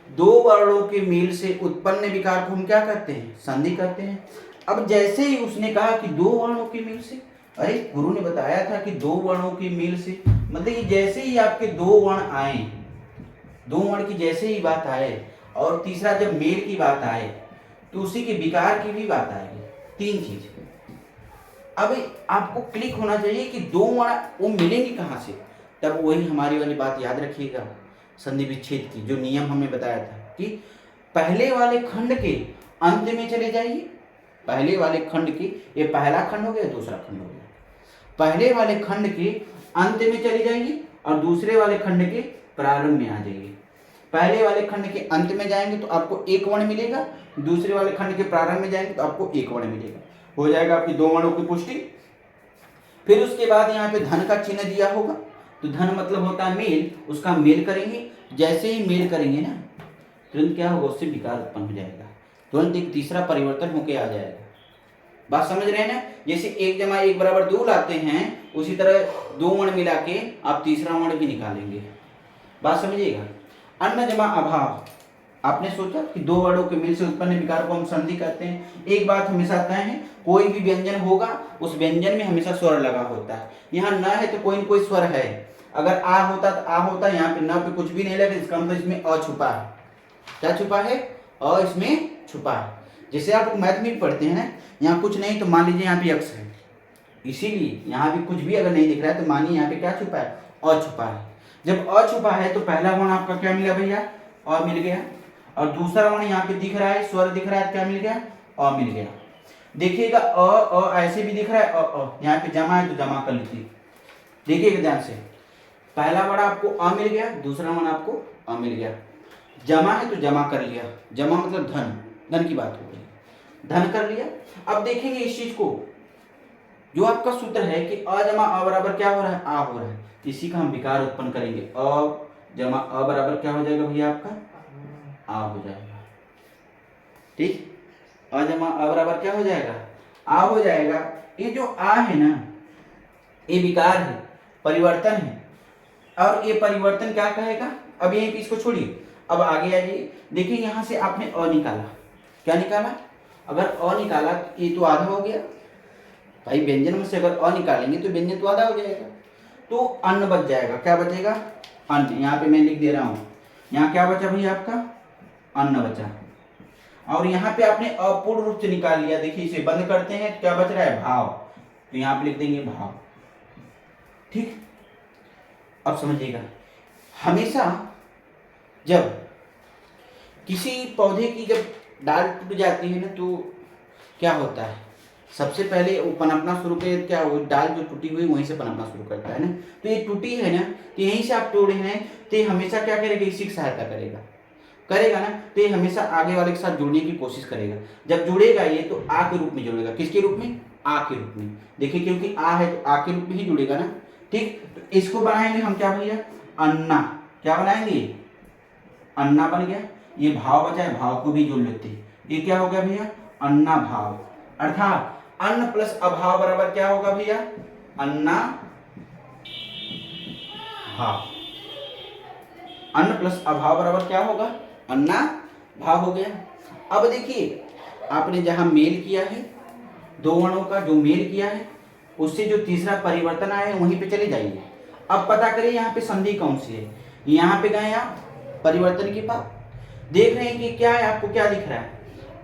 Speaker 1: दो वर्णों के मेल से उत्पन्न विकार को हम क्या कहते हैं? संधि कहते हैं। अब जैसे ही उसने कहा कि दो वर्णों के मेल से, अरे गुरु ने बताया था कि दो वर्णों के मेल से, मतलब ये जैसे ही आपके दो वर्ण आए, दो वर्ण की जैसे ही बात आए और तीसरा जब मेल की बात आए तो उसी के विकार की भी बात आएगी। तीन चीज। अब आपको क्लिक होना चाहिए कि दो वर्ण वो मिलेंगे कहाँ से। तब वही हमारी वाली बात याद रखिएगा संधि विच्छेद की, जो नियम हमने बताया था कि पहले वाले खंड के अंत में चले जाइए। पहले वाले खंड के, ये पहला खंड हो गया, दूसरा खंड हो गया, पहले वाले खंड के अंत में चले जाइए और दूसरे वाले खंड के प्रारंभ में आ जाइए। पहले वाले खंड के अंत में जाएंगे तो आपको एक वर्ण मिलेगा, दूसरे वाले खंड के प्रारंभ में जाएंगे तो आपको एक वर्ण मिलेगा। हो जाएगा आपकी दो वर्णों की पुष्टि। फिर उसके बाद यहाँ पे धन का चिन्ह दिया होगा, तो धन मतलब होता है मेल, उसका मेल करेंगे। जैसे ही मेल करेंगे ना, तुरंत क्या होगा? उससे विकार उत्पन्न हो जाएगा, तुरंत एक तीसरा परिवर्तन होके आ जाएगा। बात समझ रहे हैं ना? जैसे 1 + 1 = 2 लाते हैं, उसी तरह दो वर्ण मिला के आप तीसरा वर्ण भी निकालेंगे। बात समझिएगा। अन्न जमा अभाव, आपने सोचा कि दो वर्णों के मेल से उत्पन्न विकार को हम संधि कहते हैं। एक बात हमेशा तय है, कोई भी व्यंजन होगा उस व्यंजन में हमेशा स्वर लगा होता है। यहाँ न है तो कोई न कोई स्वर है। अगर आ होता तो आ होता, यहाँ पे न पे कुछ भी नहीं लगे, इसका मतलब इसमें अ छुपा है। क्या छुपा है? अ इसमें छुपा है। जैसे आप मैथ में भी पढ़ते हैं ना, यहाँ कुछ नहीं तो मान लीजिए यहाँ पे x है, इसीलिए यहाँ भी कुछ भी अगर नहीं दिख रहा है तो मानिए यहाँ पे क्या छुपा है? अ छुपा है। जब अ छुपा है तो पहला वर्ण आपका क्या मिला भैया? अ मिल गया। और दूसरा वर्ण यहाँ पे दिख रहा है, स्वर दिख रहा है, क्या मिल गया? अ मिल गया। देखिएगा अ ऐसे भी दिख रहा है, यहाँ पे जमा है तो जमा कर लीजिए। देखिएगा ध्यान से, पहला वर्ण आपको अ मिल गया, दूसरा वर्ण आपको अ मिल गया। जमा है तो जमा कर लिया, जमा मतलब धन, धन की बात हो रही, धन कर लिया। अब देखेंगे इस चीज को, जो आपका सूत्र है कि अ जमा अ बराबर क्या हो रहा है? आ हो रहा है, इसी का हम विकार उत्पन्न करेंगे। अ जमा अ बराबर क्या हो जाएगा भैया? आपका आ हो जाएगा। ठीक, अ जमा अ बराबर क्या हो जाएगा? आ हो जाएगा। ये जो आ है ना, ये विकार है, परिवर्तन है। और ये परिवर्तन क्या कहेगा? अब यहीं पे इसको छोड़िए, अब आगे आइए। देखिए यहाँ से आपने अ निकाला, क्या निकाला? अगर अ निकाला तो ये तो आधा हो गया भाई। व्यंजन में से अगर अ निकालेंगे तो व्यंजन तो आधा हो जाएगा, तो अन्न बच जाएगा। क्या बचेगा? अन्न। यहाँ पे मैं लिख दे रहा हूँ, यहाँ क्या बचा भैया? आपका अन्न बचा। और यहाँ पे आपने अपूर्ण रूप से निकाल लिया। देखिए इसे बंद करते हैं तो क्या बच रहा है? भाव। तो यहाँ पे लिख देंगे भाव। ठीक, अब समझिएगा, हमेशा जब किसी पौधे की जब डाल टूट जाती है ना, तो क्या होता है? सबसे पहले वो पनपना शुरू करे, क्या वो डाल जो टूटी हुई वहीं से पनपना शुरू करता है ना। तो ये टूटी है ना, तो यहीं से आप तोड़े हैं, तो ये हमेशा क्या करेगा? इसी की सहायता करेगा, करेगा ना। तो ये हमेशा आगे वाले के साथ जुड़ने की कोशिश करेगा। जब जुड़ेगा ये तो आ के रूप में जुड़ेगा। किसके रूप में? आ के रूप में। देखिए क्योंकि आ है तो आ के रूप में ही जुड़ेगा ना। ठीक, तो इसको बनाएंगे हम क्या भैया? अन्ना। क्या बनाएंगे? अन्ना बन गया। ये भाव बचा है, भाव को भी जोड़ लेते हैं। ये क्या हो गया भैया? अन्ना भाव। अर्थात अन्न प्लस अभाव बराबर क्या होगा भैया? अन्ना भाव। अन्न प्लस अभाव बराबर क्या होगा? अन्ना भाव हो गया। अब देखिए, आपने जहां मेल किया है, दो वर्णों का जो मेल किया है, उससे जो तीसरा परिवर्तन आया है वहीं पे चले जाइए। अब पता करिए यहाँ पे संधि कौन सी है। यहाँ पे गए आप परिवर्तन की बात देख रहे हैं कि क्या है? आपको क्या दिख रहा है?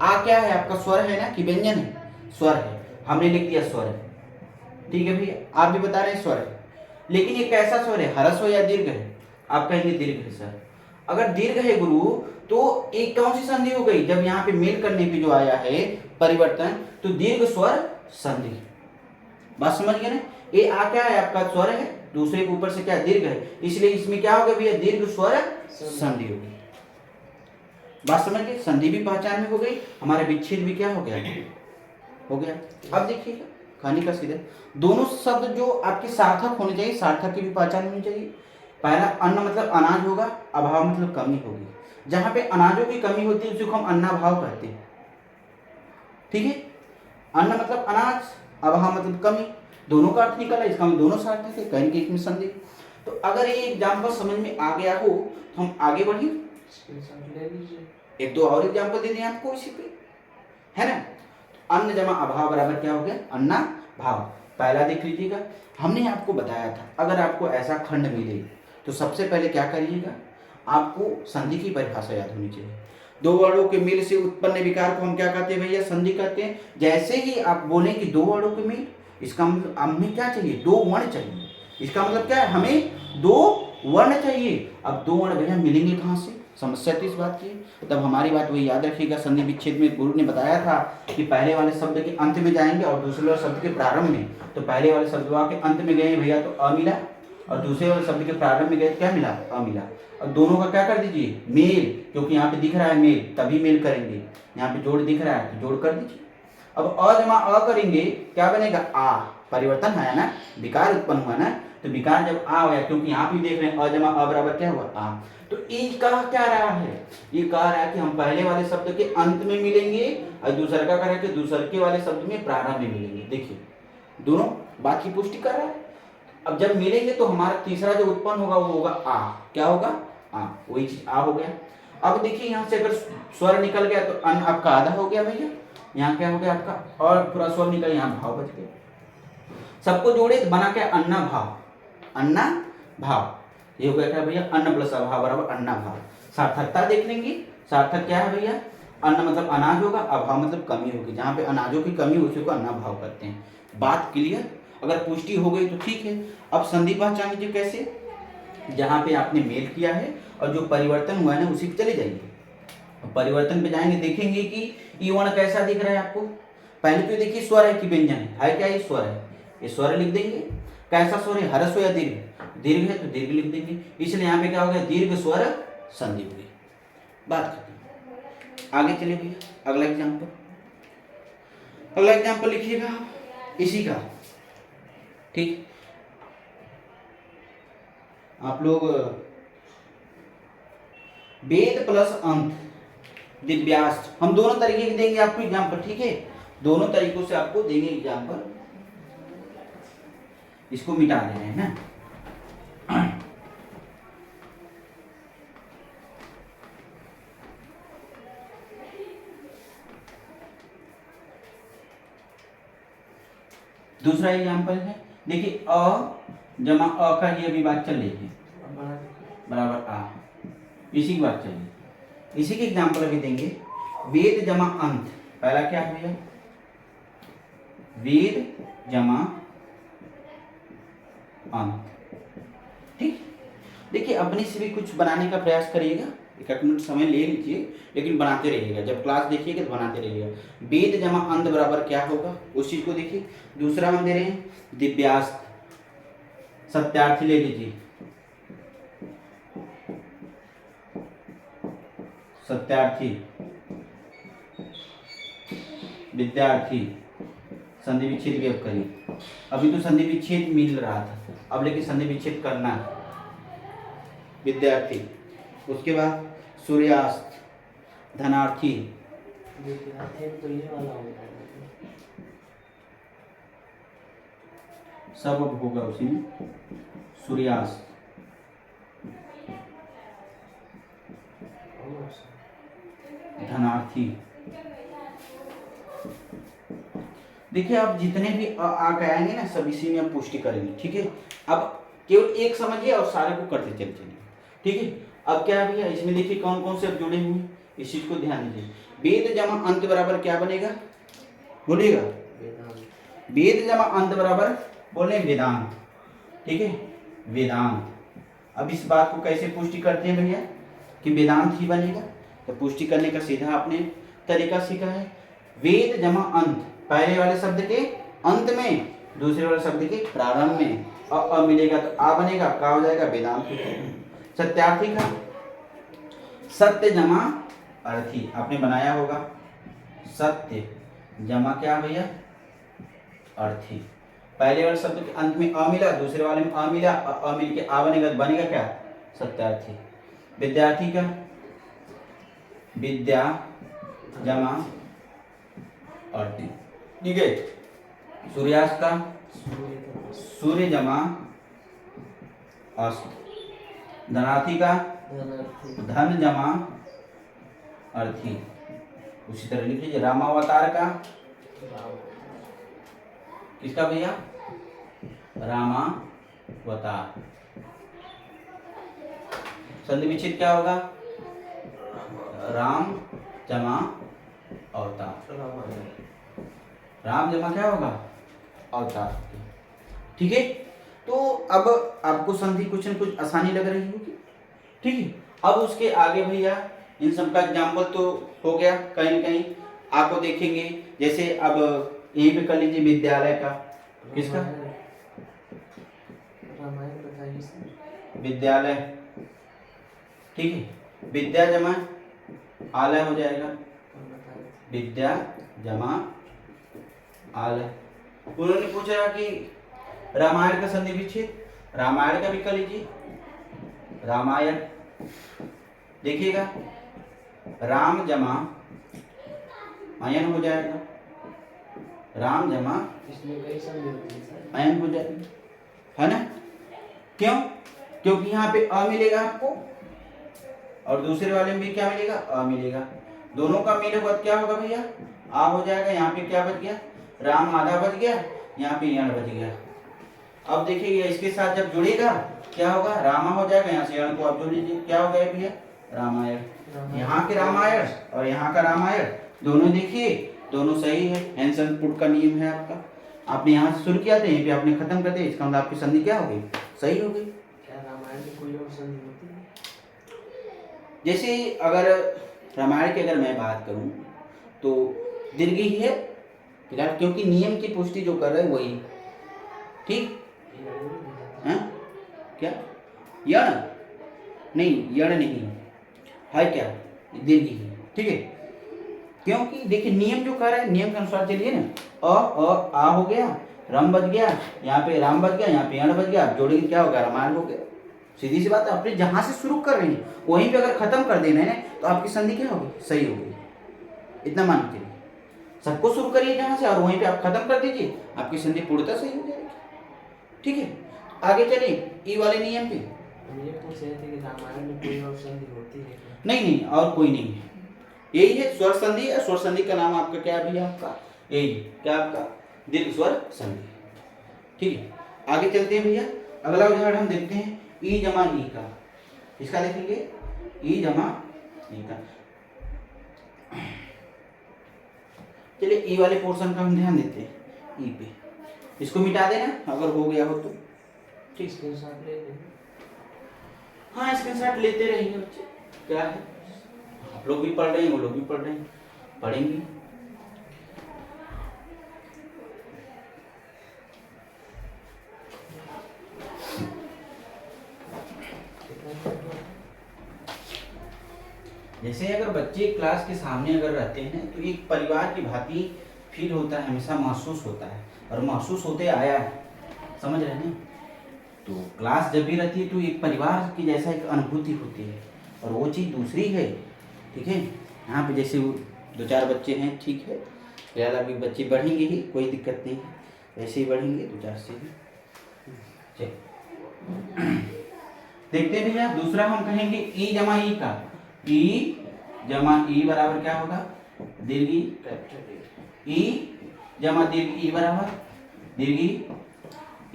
Speaker 1: आ क्या है? आपका स्वर है ना कि व्यंजन है? स्वर है, हमने लिख दिया स्वर है। ठीक है भैया, आप भी बता रहे हैं स्वर है, लेकिन ये कैसा स्वर है? ह्रस्व या दीर्घ है? आप कहेंगे दीर्घ है सर। अगर दीर्घ है गुरु, तो एक कौन सी संधि हो गई? जब यहाँ पे मेल करने पे जो आया है परिवर्तन, तो दीर्घ स्वर संधि। बात समझ गए ना? ये आ क्या है? आपका स्वर है, दूसरे के ऊपर से क्या दीर्घ है, इसलिए इसमें क्या हो गया भैया? दीर्घ स्वर संधि हो गई। बात समझ गए? संधि भी पहचान में हो गई, हमारा विच्छेद भी क्या हो गया? हो गया। अब देखिएगा कहानी का सीधा, दोनों शब्द जो आपके सार्थक होने चाहिए, सार्थक की भी पहचान होनी चाहिए। पहला अन्न मतलब अनाज होगा, अभाव मतलब कमी होगी। जहाँ पे अनाजों की कमी होती है उसी को हम अन्नाभाव कहते हैं, ठीक है। अन्न मतलब अनाज, अभाव मतलब कमी, दोनों का अर्थ निकला, इसका मतलब दोनों सार्थक है, कहीं एक में संदेह। तो अगर ये एग्जाम्पल समझ में आ गया हो तो हम आगे बढ़िए,
Speaker 2: स्क्रीनशॉट ले लीजिए।
Speaker 1: एक दो और एग्जाम्पल दे दें आपको इसी पे, है ना। अन्न जमा अभाव बराबर क्या हो गया, अन्ना भाव। पहला देख लीजिएगा, हमने आपको बताया था अगर आपको ऐसा खंड मिले तो सबसे पहले क्या करिएगा, आपको संधि की परिभाषा याद होनी चाहिए। दो वर्णों के मेल से उत्पन्न विकार को हम क्या कहते हैं भैया, संधि कहते हैं। जैसे ही आप बोलें कि दो वर्णों के मेल, इसका मतलब हमें क्या चाहिए, दो वर्ण चाहिए। इसका मतलब क्या है, हमें दो वर्ण चाहिए। अब दो वर्ण भैया मिलेंगे कहाँ से, समस्या तो इस बात की है। तब हमारी बात वही याद रखिएगा, संधि विच्छेद में गुरु ने बताया था कि पहले वाले शब्द के अंत में जाएंगे और दूसरे वाले शब्द के प्रारंभ में। तो पहले वाले शब्द के अंत में गए भैया तो अ मिला, और दूसरे वाले शब्द के प्रारंभ में गए क्या मिला, अ मिला। और दोनों का क्या कर दीजिए, मेल, क्योंकि यहाँ पे दिख रहा है मेल, तभी मेल करेंगे। यहाँ पे जोड़ दिख रहा है तो जोड़ कर दीजिए। अब अ जमा अ करेंगे क्या बनेगा, आ, परिवर्तन है ना, विकार उत्पन्न हुआ ना, तो विकार जब आ गया, क्योंकि यहाँ पे देख रहे हैं अ जमा अ बराबर क्या हुआ, आ। तो ये कह क्या रहा है, ये कह रहा है कि हम पहले वाले शब्द के अंत में मिलेंगे और दूसरा का कह रहा है कि दूसरे वाले शब्द में प्रारंभ में मिलेंगे। देखिए दोनों बात की पुष्टि कर रहा है। अब जब मिलेंगे तो हमारा तीसरा जो उत्पन्न होगा वो होगा आ, क्या होगा, आ, वही चीज आ हो गया। अब देखिए यहाँ से अगर स्वर निकल गया तो अन्न आपका आधा हो गया भैया, यहाँ क्या हो गया आपका, और पूरा स्वर निकल, यहाँ भाव बच गया। सबको जोड़े तो बना क्या, अन्ना भाव, अन्ना भाव। ये हो गया क्या भैया, अन्न प्लस अभाव बराबर अन्ना भाव। सार्थकता देख लेंगे, सार्थक क्या है भैया, अन्न मतलब अनाज होगा, अभाव मतलब कमी होगी। जहाँ पे अनाजों की कमी हो उसी को अन्ना भाव करते हैं। बात क्लियर, अगर पुष्टि हो गई तो ठीक है। अब संधि पहचान लीजिए कैसे, जहाँ पे आपने मेल किया है और जो परिवर्तन हुआ है ना उसी पे चले जाइए। परिवर्तन पे जाएंगे, देखेंगे कि ये वर्ण कैसा दिख रहा है आपको। पहले तो देखिए स्वर है कि व्यंजन है क्या, ये स्वर है, ये स्वर लिख देंगे। कैसा स्वर है, हरस्व या दीर्घ, दीर्घ है तो दीर्घ लिख देंगे। इसलिए यहाँ पे क्या हो गया, दीर्घ स्वर संधि हो गई, बात खत्म। आगे चलिए भैया अगला एग्जाम्पल, अगला एग्जाम्पल लिखिएगा इसी का, ठीक। आप लोग वेद प्लस अंत दिव्यास्त्र, हम दोनों तरीके के देंगे आपको एग्जाम्पल, ठीक है। दोनों तरीकों से आपको देंगे एग्जाम्पल। इसको मिटा दे रहे हैं ना, दूसरा एग्जाम्पल है, देखिए अ जमा अ का ही अभी बात चल रही थी, बराबर आ, इसी की बात चल रही। इसी के एग्जाम्पल अभी देंगे, वेद जमा अंत। पहला क्या है भैया, वेद जमा अंत, ठीक। देखिए अपने से भी कुछ बनाने का प्रयास करिएगा, एक मिनट समय ले लीजिए, लेकिन बनाते रहिएगा। जब क्लास देखिएगा तो बनाते रहिएगा। वेद जमा अंत बराबर क्या होगा उस चीज को देखिए। दूसरा हम दे रहे हैं दिव्यास्त्र, सत्यार्थी ले लीजिए, सत्यार्थी, विद्यार्थी, संधि विच्छेद भी अब करिए। अभी तो संधि विच्छेद मिल रहा था, अब लेकिन संधि विच्छेद करना है। विद्यार्थी, उसके बाद सूर्यास्त, धनार्थी,
Speaker 2: तो ये वाला होगा,
Speaker 1: सब अब होगा उसी में, सूर्यास्त, धनार्थी। देखिए आप जितने भी आ आएंगे ना सब इसी में आप पुष्टि करेंगे, ठीक है। अब केवल एक समझिए और सारे को करते चले चलिए, ठीक है। अब क्या है भैया, इसमें देखिए कौन कौन से अब जुड़े हुए हैं, इस चीज को ध्यान दीजिए। वेद जमा अंत बराबर क्या बनेगा, बोलिएगा, वेद जमा अंत बराबर बोले वेदांत, ठीक है, वेदांत। अब इस बात को कैसे पुष्टि करते हैं भैया कि वेदांत ही बनेगा, तो पुष्टि करने का सीधा आपने तरीका सीखा है। वेद जमा अंत, पहले वाले शब्द के अंत में, दूसरे वाले शब्द के प्रारंभ में अ मिलेगा तो आ बनेगा, का हो जाएगा वेदांत। सत्यार्थी का सत्य जमा अर्थी, आपने बनाया होगा, सत्य जमा क्या भैया, अर्थी। पहले वाले शब्द के अंत में अ मिला, दूसरे वाले में अ मिला, अ मिल के आ बनेगा, बनेगा क्या? सत्यार्थी। विद्यार्थी का विद्या जमा अर्थी, ठीक है। सूर्यास्त का
Speaker 2: सूर्य का
Speaker 1: सूर्य जमा अस्त। धनार्थी का
Speaker 2: धनार्थी
Speaker 1: धन जमा अर्थी। उसी तरह लिख लीजिए। रामावतार का
Speaker 2: राम
Speaker 1: किसका भैया? रामावतार। संधि विच्छेद क्या होगा? राम जमा अवतार।
Speaker 2: रामायण
Speaker 1: राम जमा क्या होगा? अवतार। ठीक है। तो अब आपको संधि कुछ न कुछ आसानी लग रही होगी, ठीक है। अब उसके आगे भैया इन सब का एग्जाम्पल तो हो गया, कहीं न कहीं आपको देखेंगे। जैसे अब यहीं पे कर लीजिए विद्यालय का, किसका?
Speaker 2: रामायण बताइए सर।
Speaker 1: विद्यालय, ठीक है। विद्या जमा आलय हो जाएगा,
Speaker 2: और बताइए
Speaker 1: विद्या जमा आलय। उन्होंने पूछा कि रामायण का संधि विच्छेद, रामायण का भी कर लीजिए। रामायण देखिएगा, राम जमा अयन हो जाएगा, राम जमा
Speaker 2: इसमें कई संधि होती है सर।
Speaker 1: अयन हो जाएगी, है ना? क्यों? क्योंकि यहाँ पे अ मिलेगा आपको और दूसरे वाले में भी क्या मिलेगा? अ मिलेगा। दोनों का मिले हुआ क्या होगा भैया? आ हो जाएगा। यहाँ पे क्या बच गया? राम आधा बच गया, यहाँ पे यण बच गया। अब देखिए इसके साथ जब जुड़ेगा क्या होगा? रामा हो जाएगा, यहाँ से यण को आप जोड़ लीजिए, क्या हो गया भैया? रामायण। यहाँ के रामायण और यहाँ का रामायण दोनों देखिए, दोनों सही है। हैंसन पुट का नियम है आपका। आपने यहाँ से शुरू किया था, यहीं पे आपने खत्म कर दिया, इसका मतलब आपकी संधि क्या हो गई? सही हो गई।
Speaker 2: क्या रामायण में कोई और संधि होती है?
Speaker 1: जैसे अगर रामायण की अगर मैं बात करूं तो दीर्घ ही है फिलहाल, क्योंकि नियम की पुष्टि जो कर रहे हैं वही, ठीक है। क्या यण? नहीं, यण नहीं है, क्या? दीर्घ ही, ठीक है। क्योंकि देखिए नियम जो कर रहा है, नियम के अनुसार चलिए ना। आ हो गया, रम बच गया, यहाँ पे राम बच गया, यहाँ पे यण बच गया, आप जोड़ेंगे क्या हो गया? रामायण हो गया। सीधी सी बात है। अपने जहां से शुरू कर रहे हैं वहीं पे अगर खत्म कर देना है तो आपकी संधि क्या होगी? सही होगी। इतना मान के सबको शुरू करिए जहां से और वहीं पे आप खत्म कर दीजिए, आपकी संधि पूर्णतः सही हो जाएगी, ठीक है। आगे चलिए ई वाले नियम पे।
Speaker 2: हम ये पूछ रहे थे कि रामायण में कोई और संधि होती है क्या?
Speaker 1: नहीं, और कोई नहीं है, यही है स्वर संधि है। स्वर संधि का नाम आपका क्या है भैया? आपका यही क्या? आपका दीर्घ स्वर संधि, ठीक है। आगे चलते हैं भैया। अगला उदाहरण हम देखते हैं ई जमा ई का। इसका देखेंगे ई जमा ई का। चलिए ई वाले पोर्शन का हम ध्यान देते हैं। ई पे इसको मिटा देना अगर हो गया हो तो, ठीक।
Speaker 2: स्क्रीनशॉट ले लें।
Speaker 1: हाँ, स्क्रीनशॉट लेते रहेंगे बच्चे, क्या है। आप लोग भी पढ़ रहे हैं, वो लोग भी पढ़ रहे हैं, पढ़ेंगे। जैसे अगर बच्चे क्लास के सामने अगर रहते हैं तो एक परिवार की भांति फील होता है, हमेशा महसूस होता है और महसूस होते आया है, समझ रहे हैं। तो क्लास जब भी रहती है तो एक परिवार की जैसा एक अनुभूति होती है और वो चीज़ दूसरी है, ठीक है। यहाँ पे जैसे 2-4 बच्चे हैं, ठीक है, फिलहाल अभी बच्चे बढ़ेंगे ही, कोई दिक्कत नहीं है, ऐसे ही बढ़ेंगे 2-4 से ही। चलिए देखते हैं भैया। दूसरा हम कहेंगे ई जमा ई का। ई जमा ई बराबर क्या होगा? दीर्घ ई जमा दीर्घ ई बराबर दीर्घ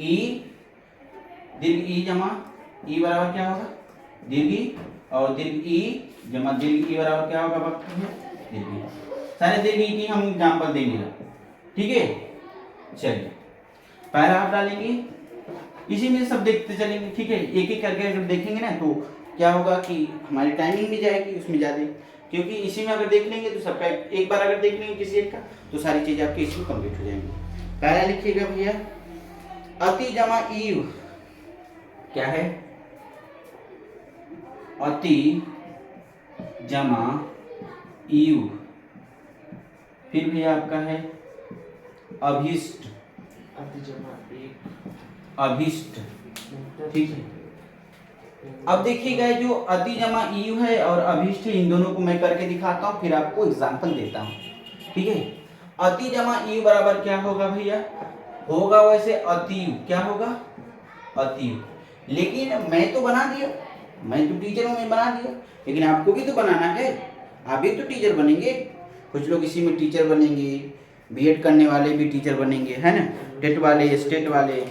Speaker 1: ई, दीर्घ ई जमा ई बराबर क्या होगा? दीर्घ, और दीर्घ ई जमा दीर्घ ई बराबर क्या होगा? दीर्घ। सारे दीर्घ ई की हम एग्जाम्पल देंगे, ठीक है। चलिए पहला आप डालेंगे, इसी में सब देखते चलेंगे, ठीक है। एक एक करके अगर देखेंगे ना तो क्या होगा कि हमारी टाइमिंग भी जाएगी उसमें ज़्यादा, क्योंकि इसी में अगर देख लेंगे तो सबका एक बार अगर देख लेंगे किसी एक का तो सारी चीज़ें आपकी इसी में कंप्लीट हो जाएंगी। पहला लिखिएगा भैया अति जमा ईव क्या है? अति जमा ईव। फिर भैया आपका है अभिष्ट,
Speaker 2: अति जमा एक
Speaker 1: अभिष्ट।
Speaker 2: इंटर
Speaker 1: ठीक है, अब देखिएगा ये जो अति जमा यू है और अभिष्ट है, इन दोनों को मैं करके दिखाता हूँ, फिर आपको एग्जाम्पल देता हूँ। ठीक है, अति जमा यू बराबर क्या होगा भैया, होगा वैसे अतियु, क्या होगा अतियु। लेकिन मैं तो बना दिया, मैं तो टीचर हूँ, मैं बना दिया, लेकिन आपको भी तो बनाना है, आप भी तो टीचर बनेंगे। कुछ लोग इसी में टीचर बनेंगे, बीएड करने वाले भी टीचर बनेंगे, है ना, टेट वाले, स्टेट वाले,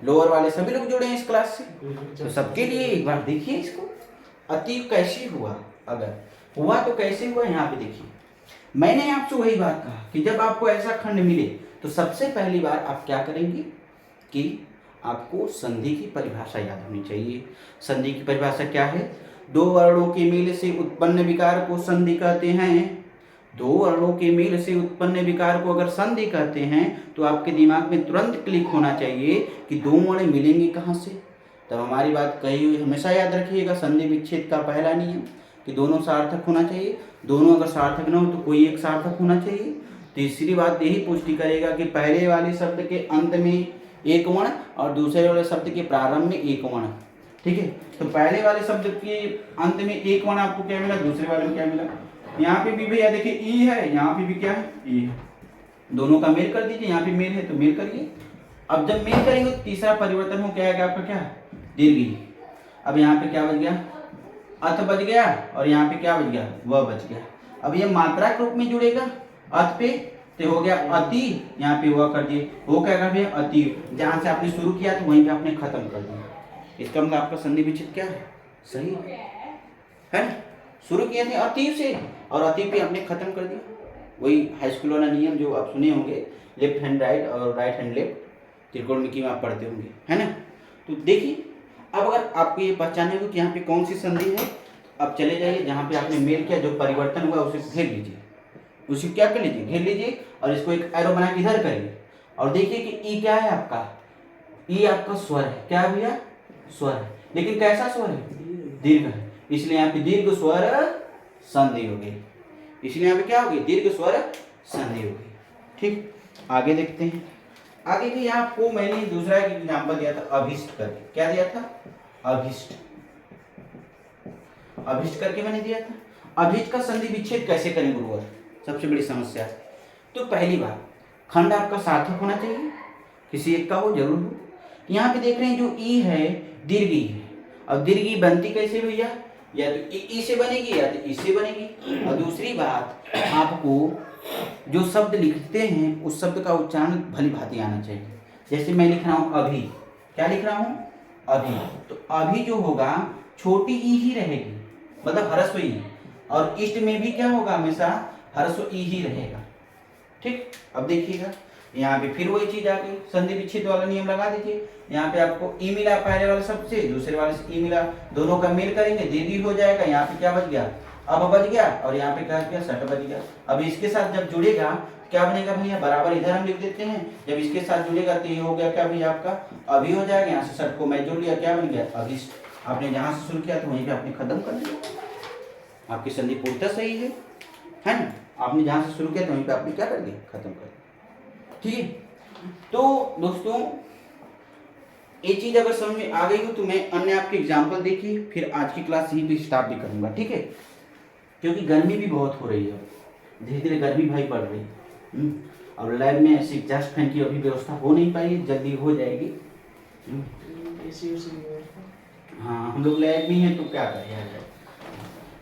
Speaker 1: लोअर वाले सभी लोग जुड़े हैं इस क्लास से। तो सबके लिए एक बार देखिए इसको, अति कैसे हुआ, अगर हुआ तो कैसे हुआ, यहाँ पे देखिए। मैंने आपसे वही बात कहा कि जब आपको ऐसा खंड मिले तो सबसे पहली बार आप क्या करेंगे कि आपको संधि की परिभाषा याद होनी चाहिए। संधि की परिभाषा क्या है, दो वर्णों के मेल से उत्पन्न विकार को संधि कहते हैं। दो वर्णों के मेल से उत्पन्न विकार को अगर संधि कहते हैं तो आपके दिमाग में तुरंत क्लिक होना चाहिए कि दो वर्ण मिलेंगे कहाँ से। तब हमारी बात कही हुई हमेशा याद रखिएगा, संधि विच्छेद का पहला नियम कि दोनों सार्थक होना चाहिए, दोनों अगर सार्थक न हो तो कोई एक सार्थक होना चाहिए। तीसरी बात यही पुष्टि करेगा कि पहले वाले शब्द के अंत में एक वर्ण और दूसरे वाले शब्द के प्रारंभ में एक वर्ण। ठीक है, तो पहले वाले शब्द के अंत में एक वर्ण आपको क्या मिला, दूसरे वाले में क्या मिला। यहाँ पे भी भैया देखिए ई है, यहाँ पे भी क्या है ई है, दोनों का मेल कर दीजिए, यहाँ पे मेल है तो मेल करिए। अब जब मेल करेंगे तो तीसरा परिवर्तन हो क्या है आपका, क्या दीर्घ ई। अब यहाँ पे क्या बच गया, अथ बच गया, और यहाँ पे क्या बच गया, वह बच गया। अब ये मात्रा के रूप में जुड़ेगा अथ पे, तो हो गया अति, यहाँ पे वह कर दिए, वो क्या कर दिया अति, जहाँ से आपने शुरू किया तो वहीं पे आपने खत्म कर दिया। इसका मतलब आपका संधि विच्छेद क्या है, सही है ना। शुरू किए थे अति से और अति पे आपने खत्म कर दिया। वही हाई स्कूल वाला नियम जो आप सुने होंगे, लेफ्ट हैंड राइट और राइट हैंड लेफ्ट, त्रिकोणमिति में आप पढ़ते होंगे, है ना। तो देखिए अब अगर आपको ये पहचाने हो कि यहाँ पे कौन सी संधि है, अब चले जाइए जहाँ पे आपने मेल किया, जो परिवर्तन हुआ उसे घेर लीजिए, उसे क्या कर लीजिए, घेर लीजिए, और इसको एक एरो बना के इधर करिए और देखिए कि ई क्या है आपका, ई आपका स्वर है, क्या है भैया, स्वर है, लेकिन कैसा स्वर है, दीर्घ है, इसलिए यहाँ पे दीर्घ स्वर संधि हो गई, इसलिए यहाँ पे क्या हो गई, दीर्घ स्वर संधि हो गई। ठीक, आगे देखते हैं। आगे भी आपको मैंने दूसरा एक एग्जाम्पल दिया था अभिष्ट करके, क्या दिया था, अभिष्ट, अभिष्ट करके मैंने दिया था। अभिष्ट का संधि विच्छेद कैसे करें गुरुवर, सबसे बड़ी समस्या है। तो पहली बात, खंड आपका सार्थक होना चाहिए, किसी एक का हो, जरूर हो। यहाँ पे देख रहे हैं जो ई है दीर्घ ई है, अब दीर्घ ई बनती कैसे भैया, या तो ई से बनेगी या तो ई से बनेगी। और दूसरी बात, आपको जो शब्द लिखते हैं उस शब्द का उच्चारण भली भांति आना चाहिए। जैसे मैं लिख रहा हूँ अभी, क्या लिख रहा हूँ अभी, तो अभी जो होगा छोटी ई ही रहेगी, मतलब ह्रस्व ई, और इष्ट में भी क्या होगा, हमेशा ह्रस्व ई ही रहेगा। ठीक, अब देखिएगा यहाँ पे फिर वही चीज आ गई, संधि विच्छेद वाला नियम लगा दीजिए। यहाँ पे आपको ई मिला पहले वाले शब्द से, दूसरे वाले से ई मिला, दोनों का मेल करेंगे, दीर्घ हो जाएगा। यहाँ पे क्या बच गया, अब बच गया, और यहाँ पे क्या बच गया, सट बच गया। अब इसके साथ जब जुड़ेगा क्या बनेगा भैया, बराबर इधर हम लिख देते हैं, जब इसके साथ जुड़ेगा तो ये हो गया क्या भैया आपका अभी हो जाएगा। यहाँ से सट को मैं जोड़ लिया, क्या बन गया अभिष्ट। आपने जहाँ से शुरू किया तो वहीं पे आपने खत्म कर दिया, आपकी संधि पूर्णतः सही है ना। आपने जहाँ से शुरू किया तो वहीं पे आपने क्या कर दिया, खत्म कर दिया। ठीक है, तो दोस्तों ये चीज अगर समझ में आ गई हो तो मैं अन्य आपके एग्जाम्पल देखिए, फिर आज की क्लास यहीं पे स्टार्ट भी करूंगा। ठीक है, क्योंकि गर्मी भी बहुत हो रही है, धीरे धीरे गर्मी भाई बढ़ रही है। और लैब में ऐसी एग्जॉस्ट फैन की अभी व्यवस्था हो नहीं पाई, जल्दी हो जाएगी। हाँ, हम लोग लैब में हैं तो क्या करें,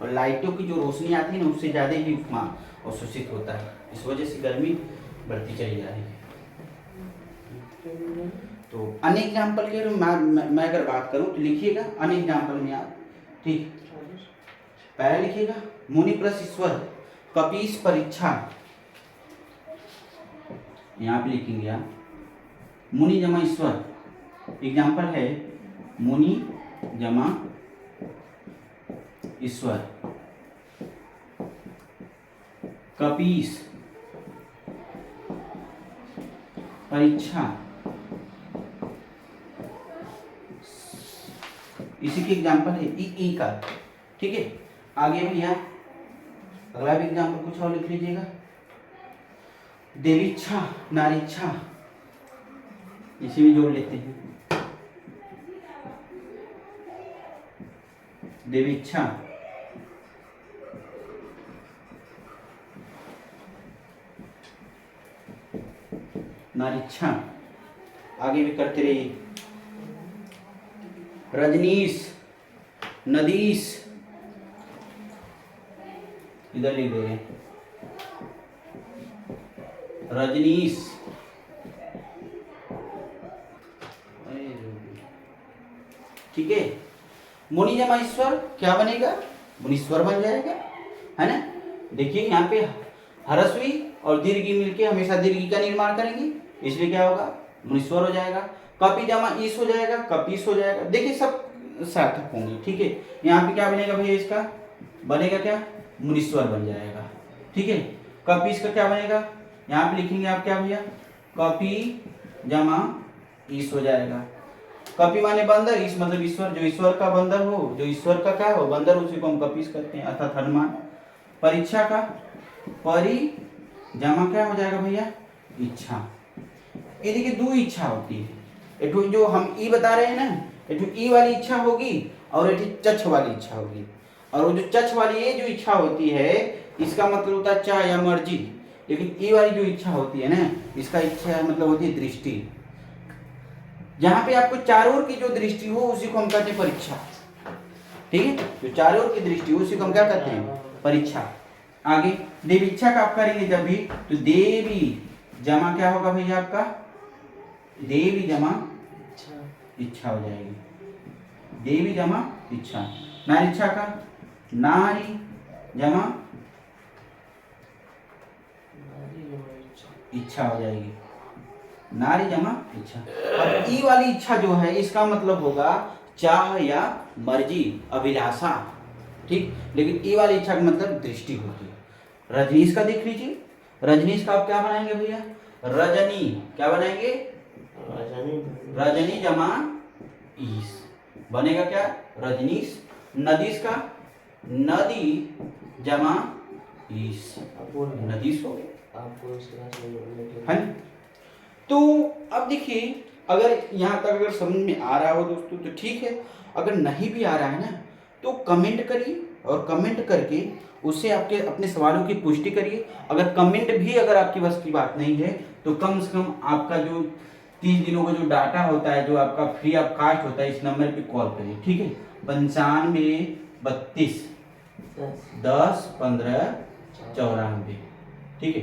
Speaker 1: और लाइटों की जो रोशनी आती है ना उससे ज़्यादा ही अवशोषित होता है, इस वजह से गर्मी बढ़ती चली जा रही है। तो अन्य एग्जाम्पल के मैं अगर बात करूं तो लिखिएगा अन्य एग्जाम्पल में आप, ठीक, पहला लिखिएगा मुनि प्लस ईश्वर कपीस परीक्षा, यहाँ पे लिखेंगे आप मुनि जमा ईश्वर, एग्जाम्पल है मुनि जमा ईश्वर कपीस परीक्षा, इसी की एग्जाम्पल है ई का। ठीक है, आगे भैया अगला भी एग्जाम्पल कुछ और लिख लीजिएगा, देवीच्छा नारीच्छा, इसी में जोड़ लेते हैं। देवीच्छा, नारीच्छा, आगे भी करते रहिए। रजनीश, नदीश, इधर लिख दे रहे हैं रजनीश, ठीक है। मुनि जमा ईश्वर क्या बनेगा? मुनीश्वर बन जाएगा, है ना। देखिए यहाँ पे हरस्वी और दीर्घी मिलके हमेशा दीर्घी का निर्माण करेंगे, इसलिए क्या होगा? मुनीश्वर हो जाएगा। कपि जमा ईश हो जाएगा, कपीस हो जाएगा। देखिए सब सार्थक होंगे, ठीक है। यहाँ पे क्या बनेगा भैया? इसका बनेगा क्या? मुनीश्वर बन जाएगा, ठीक है। कपीस का क्या बनेगा? यहाँ पे लिखेंगे आप क्या भैया? कपि जमा ईश हो जाएगा। कपि माने बंदर, ईश मतलब ईश्वर, जो ईश्वर का बंदर हो, जो ईश्वर का क्या हो? बंदर, उसी को हम कपीस कहते हैं, अर्थात हनुमान। परीक्षा का परि जमा क्या हो जाएगा भैया? इच्छा। ये देखिए दो इच्छा होती है, एक जो हम ई बता रहे हैं ना, एक ई वाली इच्छा होगी और एक चछ वाली इच्छा होगी। और वो जो चछ वाली ये जो इच्छा होती है, इसका मतलब होता है चाह या मर्जी। लेकिन ई वाली जो इच्छा होती है ना, इसका इच्छा मतलब होती है दृष्टि। जहाँ पे आपको चारों ओर की जो दृष्टि हो उसी को हम कहते हैं परीक्षा, ठीक है। जो चारों ओर की दृष्टि हो उसी को हम क्या कहते हैं? परीक्षा। आगे देवीच्छा का आप करेंगे जब भी, तो देवी जमा क्या होगा भैया आपका? देवी जमा इच्छा हो जाएगी, देवी जमा इच्छा। नारीच्छा का नारी जमा इच्छा हो जाएगी, नारी जमा इच्छा। अब ई वाली इच्छा जो है, इसका मतलब होगा चाह या मर्जी, अभिलाषा, ठीक। लेकिन ई वाली इच्छा का मतलब दृष्टि होती है। रजनीश का देख लीजिए, रजनीश का आप क्या बनाएंगे भैया? रजनी क्या बनाएंगे? रजनी जमा ईश बनेगा क्या? रजनीश। नदीश का नदी जमा ईश, नदीश हो गया, है ना। तो अब देखिए, अगर यहाँ तक अगर समझ में आ रहा हो दोस्तों तो ठीक है, अगर नहीं भी आ रहा है ना तो कमेंट करिए, और कमेंट करके उससे आपके अपने सवालों की पुष्टि करिए। अगर कमेंट भी अगर आपकी बस की बात नहीं है तो कम से कम आपका जो 30 दिनों का जो डाटा होता है, जो आपका फ्री ऑफ कास्ट होता है, इस नंबर पे कॉल करिए, ठीक है। 95 32 10 15 94, ठीक है।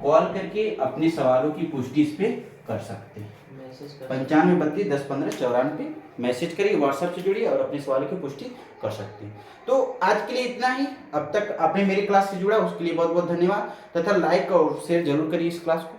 Speaker 1: कॉल करके अपने सवालों की पुष्टि इस पे कर सकते हैं। 95 32 10 15 94 मैसेज करिए, व्हाट्सएप से जुड़िए और अपने सवालों की पुष्टि कर सकते हैं। तो आज के लिए इतना ही। अब तक आपने मेरी क्लास से जुड़ा उसके लिए बहुत बहुत धन्यवाद, तथा लाइक और शेयर जरूर करिए इस क्लास को।